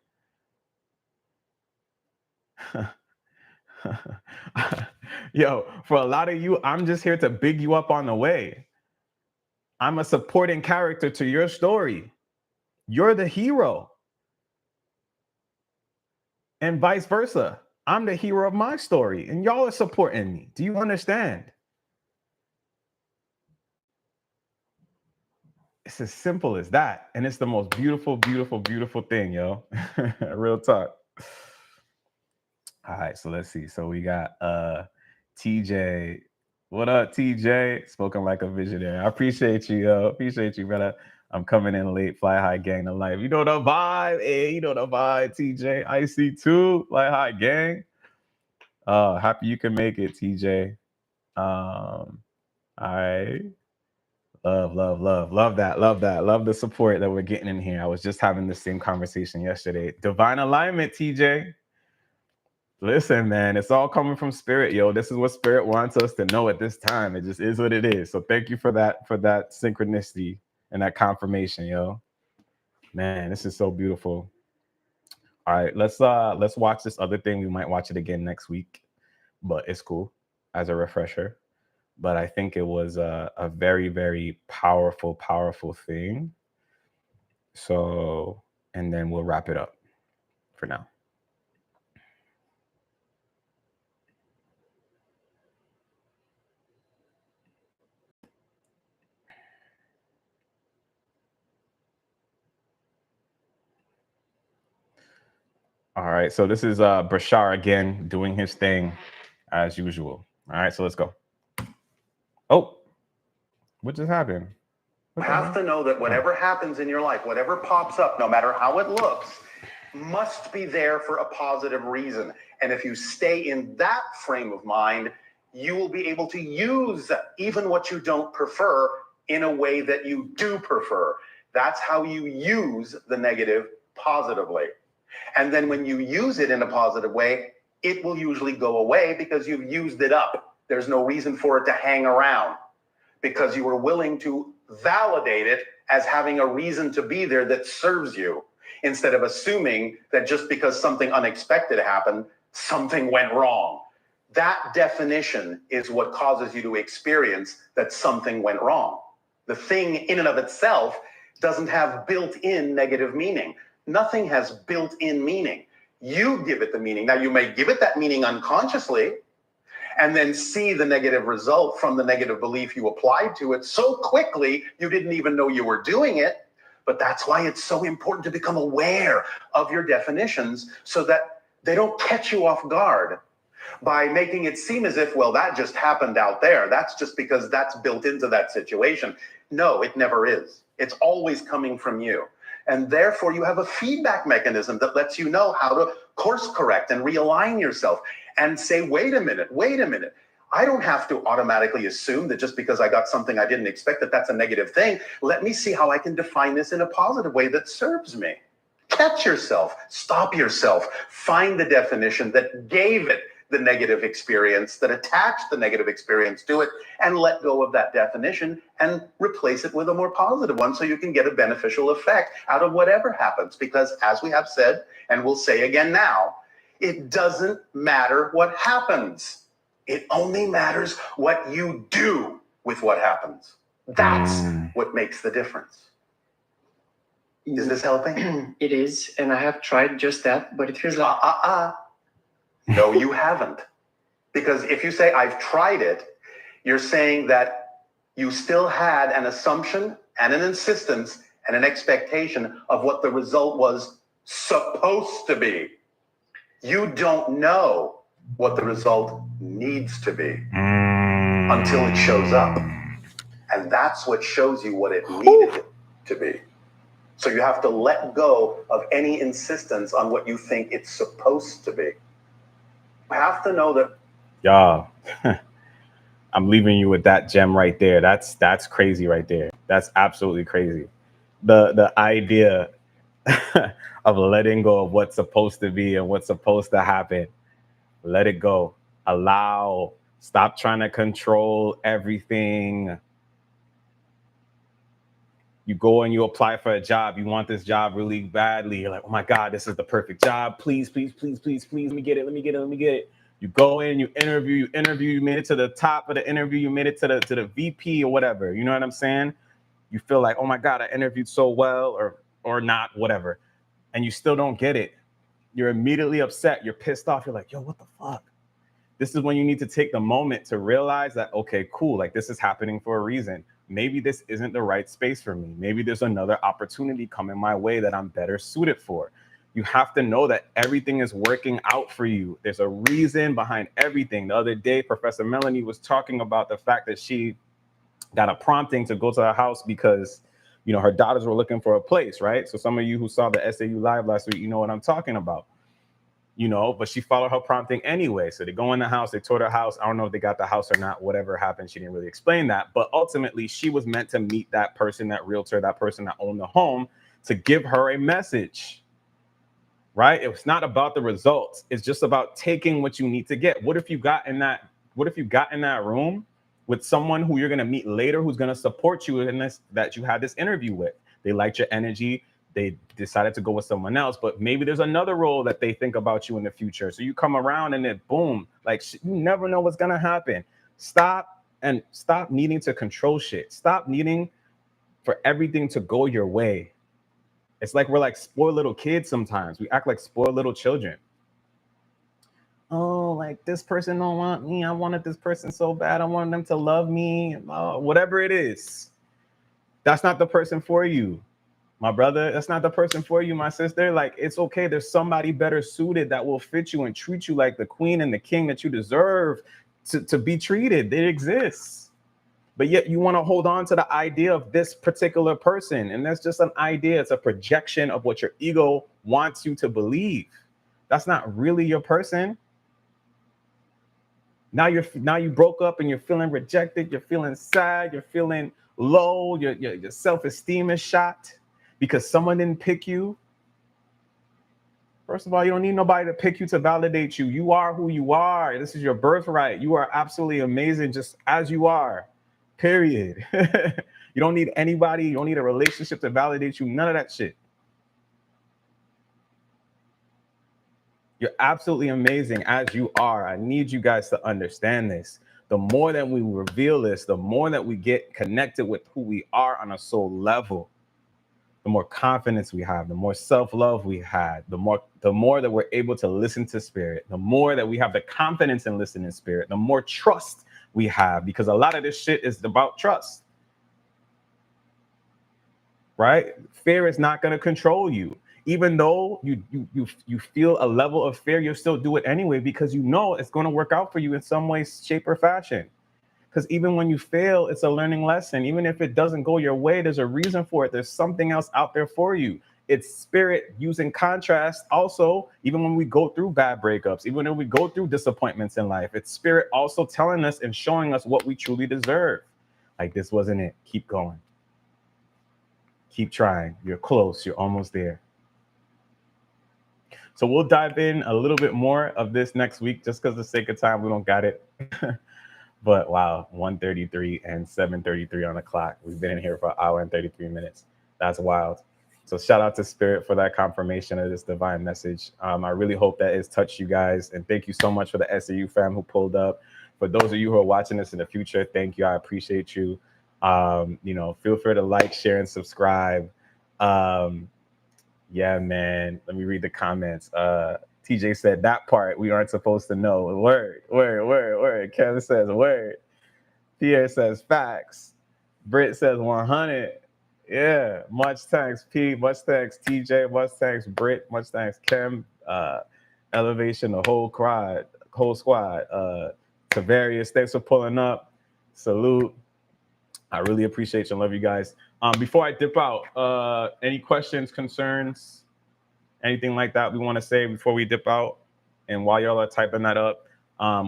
Yo, for a lot of you, I'm just here to big you up on the way. I'm a supporting character to your story. You're the hero. And vice versa. I'm the hero of my story, and y'all are supporting me. Do you understand? It's as simple as that. And it's the most beautiful, beautiful, beautiful thing, yo. Real talk. All right, so let's see. So we got TJ. What up, TJ? Spoken like a visionary. I appreciate you, yo. Appreciate you, brother. I'm coming in late. Fly high gang to life. You know the vibe. Hey, you know the vibe, TJ. IC2, fly high gang. Happy you can make it, TJ. All right. Love that. Love the support that we're getting in here. I was just having the same conversation yesterday. Divine alignment, TJ. Listen, man, it's all coming from spirit, yo. This is what spirit wants us to know at this time. It just is what it is. So thank you for that synchronicity and that confirmation, yo. Man, this is so beautiful. All right, let's watch this other thing. We might watch it again next week, but it's cool as a refresher. But I think it was a very, very powerful thing. So, and then we'll wrap it up for now. All right, so this is Bashar again doing his thing as usual. All right, so let's go. Oh, what just happened? You have to know that whatever happens in your life, whatever pops up, no matter how it looks, must be there for a positive reason. And if you stay in that frame of mind, you will be able to use even what you don't prefer in a way that you do prefer. That's how you use the negative positively. And then when you use it in a positive way, it will usually go away because you've used it up. There's no reason for it to hang around because you were willing to validate it as having a reason to be there that serves you, instead of assuming that just because something unexpected happened, something went wrong. That definition is what causes you to experience that something went wrong. The thing in and of itself doesn't have built-in negative meaning. Nothing has built-in meaning. You give it the meaning. Now, you may give it that meaning unconsciously and then see the negative result from the negative belief you applied to it so quickly you didn't even know you were doing it. But that's why it's so important to become aware of your definitions so that they don't catch you off guard by making it seem as if, well, that just happened out there. That's just because that's built into that situation. No, it never is. It's always coming from you. And therefore, you have a feedback mechanism that lets you know how to course correct and realign yourself and say, wait a minute. I don't have to automatically assume that just because I got something I didn't expect that that's a negative thing. Let me see how I can define this in a positive way that serves me. Catch yourself, stop yourself, find the definition that gave it the negative experience, that attached the negative experience to it, and let go of that definition and replace it with a more positive one so you can get a beneficial effect out of whatever happens. Because as we have said, and we'll say again now, it doesn't matter what happens. It only matters what you do with what happens. That's what makes the difference. Is this helping? It is, and I have tried just that, but it feels like No, you haven't. Because if you say I've tried it, you're saying that you still had an assumption and an insistence and an expectation of what the result was supposed to be. You don't know what the result needs to be until it shows up. And that's what shows you what it needed to be. So you have to let go of any insistence on what you think it's supposed to be. You have to know that. Y'all, I'm leaving you with that gem right there. That's crazy right there. That's absolutely crazy. The idea of letting go of what's supposed to be and what's supposed to happen. Let it go. Allow. Stop trying to control everything. You go and you apply for a job. You want this job really badly. You're like, oh my God, this is the perfect job. Please, please, please, please, please, let me get it. Let me get it. Let me get it. You go in, you interview, you made it to the top of the interview, you made it to the VP or whatever. You know what I'm saying? You feel like, oh my God, I interviewed so well, or not, whatever. And you still don't get it. You're immediately upset. You're pissed off. You're like, yo, what the fuck? This is when you need to take the moment to realize that, okay, cool, like this is happening for a reason. Maybe this isn't the right space for me. Maybe there's another opportunity coming my way that I'm better suited for. You have to know that everything is working out for you. There's a reason behind everything. The other day, Professor Melanie was talking about the fact that she got a prompting to go to her house because, you know, her daughters were looking for a place, right? So some of you who saw the SAU live last week, you know what I'm talking about. You know, but she followed her prompting anyway. So they go in the house, they toured her house. I don't know if they got the house or not, whatever happened. She didn't really explain that. But ultimately, she was meant to meet that person, that realtor, that person that owned the home, to give her a message, right? It's not about the results. It's just about taking what you need to get. What if you got in that room with someone who you're going to meet later, who's going to support you in this, that you had this interview with? They liked your energy. They decided to go with someone else, but maybe there's another role that they think about you in the future. So you come around and then boom, like you never know what's gonna happen. Stop needing to control shit. Stop needing for everything to go your way. It's like we're like spoiled little kids sometimes. We act like spoiled little children. Oh, like this person don't want me. I wanted this person so bad. I wanted them to love me. Whatever it is. That's not the person for you. My brother, that's not the person for you, my sister. Like, it's okay. There's somebody better suited that will fit you and treat you like the queen and the king that you deserve to be treated. It exists. But yet you want to hold on to the idea of this particular person. And that's just an idea. It's a projection of what your ego wants you to believe. That's not really your person. Now you broke up and you're feeling rejected. You're feeling sad. You're feeling low. Your self-esteem is shot because someone didn't pick you. First of all, you don't need nobody to pick you to validate you. You are who you are. This is your birthright. You are absolutely amazing just as you are, period. You don't need anybody. You don't need a relationship to validate you. None of that shit. You're absolutely amazing as you are. I need you guys to understand this. The more that we reveal this, the more that we get connected with who we are on a soul level, the more confidence we have, the more self-love we had, the more that we're able to listen to spirit, the more that we have the confidence in listening to spirit, the more trust we have, because a lot of this shit is about trust, right? Fear is not going to control you. Even though you feel a level of fear, you'll still do it anyway, because you know it's going to work out for you in some way, shape, or fashion. Because even when you fail, it's a learning lesson. Even if it doesn't go your way, there's a reason for it. There's something else out there for you. It's spirit using contrast. Also, even when we go through bad breakups, even when we go through disappointments in life, it's spirit also telling us and showing us what we truly deserve. Like, this wasn't it. Keep going. Keep trying. You're close. You're almost there. So we'll dive in a little bit more of this next week, just because of the sake of time. We don't got it. But wow, 1:33 and 7:33 on the clock. We've been in here for an hour and 33 minutes. That's wild. So shout out to Spirit for that confirmation of this divine message. I really hope that it's touched you guys. And thank you so much for the SAU fam who pulled up. For those of you who are watching this in the future, thank you. I appreciate you. Feel free to like, share, and subscribe. Yeah, man. Let me read the comments. TJ said that part we aren't supposed to know. Word, word, word, word. Kevin says word. Pierre says facts. Britt says 100. Yeah. Much thanks, P. Much thanks, TJ. Much thanks, Britt. Much thanks, Kim. Elevation, the whole squad. Tavarius, thanks for pulling up. Salute. I really appreciate you and love you guys. Before I dip out, any questions, concerns, anything like that we want to say before we dip out? And while y'all are typing that up,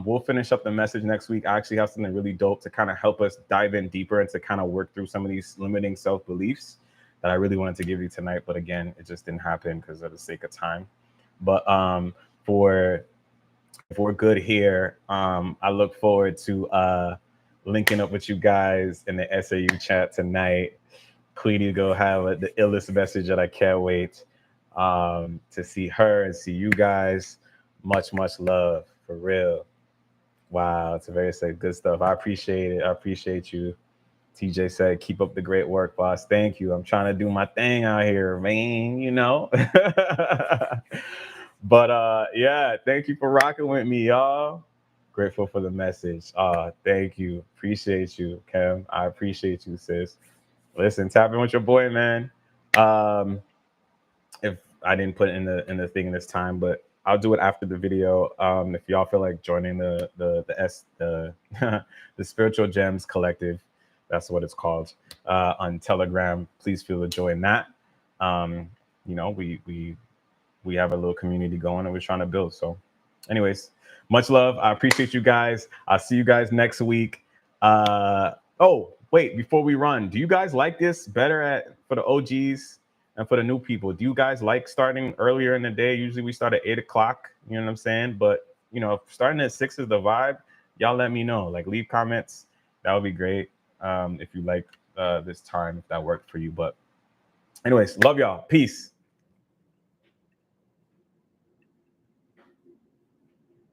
we'll finish up the message next week. I actually have something really dope to kind of help us dive in deeper and to kind of work through some of these limiting self-beliefs that I really wanted to give you tonight. But again, it just didn't happen because of the sake of time. But if we're good here, I look forward to linking up with you guys in the SAU chat tonight. Queenie go have the illest message that I can't wait to see her and see you guys. Much love, for real. Wow, it's a very safe, good stuff. I appreciate it. I appreciate you. TJ said, keep up the great work, boss. Thank you. I'm trying to do my thing out here, man, you know. But yeah, thank you for rocking with me, y'all. Grateful for the message. Thank you. Appreciate you, Kim. I appreciate you, sis. Listen, tap in with your boy, man. If I didn't put it in the thing this time, but I'll do it after the video. If y'all feel like joining the the Spiritual Gems Collective, that's what it's called, on Telegram, please feel to join that. You know, we have a little community going and we're trying to build. So anyways, much love. I appreciate you guys. I'll see you guys next week. Oh, wait, before we run, do you guys like this better for the OGs and for the new people? Do you guys like starting earlier in the day? Usually we start at 8 o'clock, you know what I'm saying? But, you know, if starting at 6 is the vibe, y'all let me know. Like, leave comments. That would be great if you like this time, if that worked for you. But anyways, love y'all. Peace.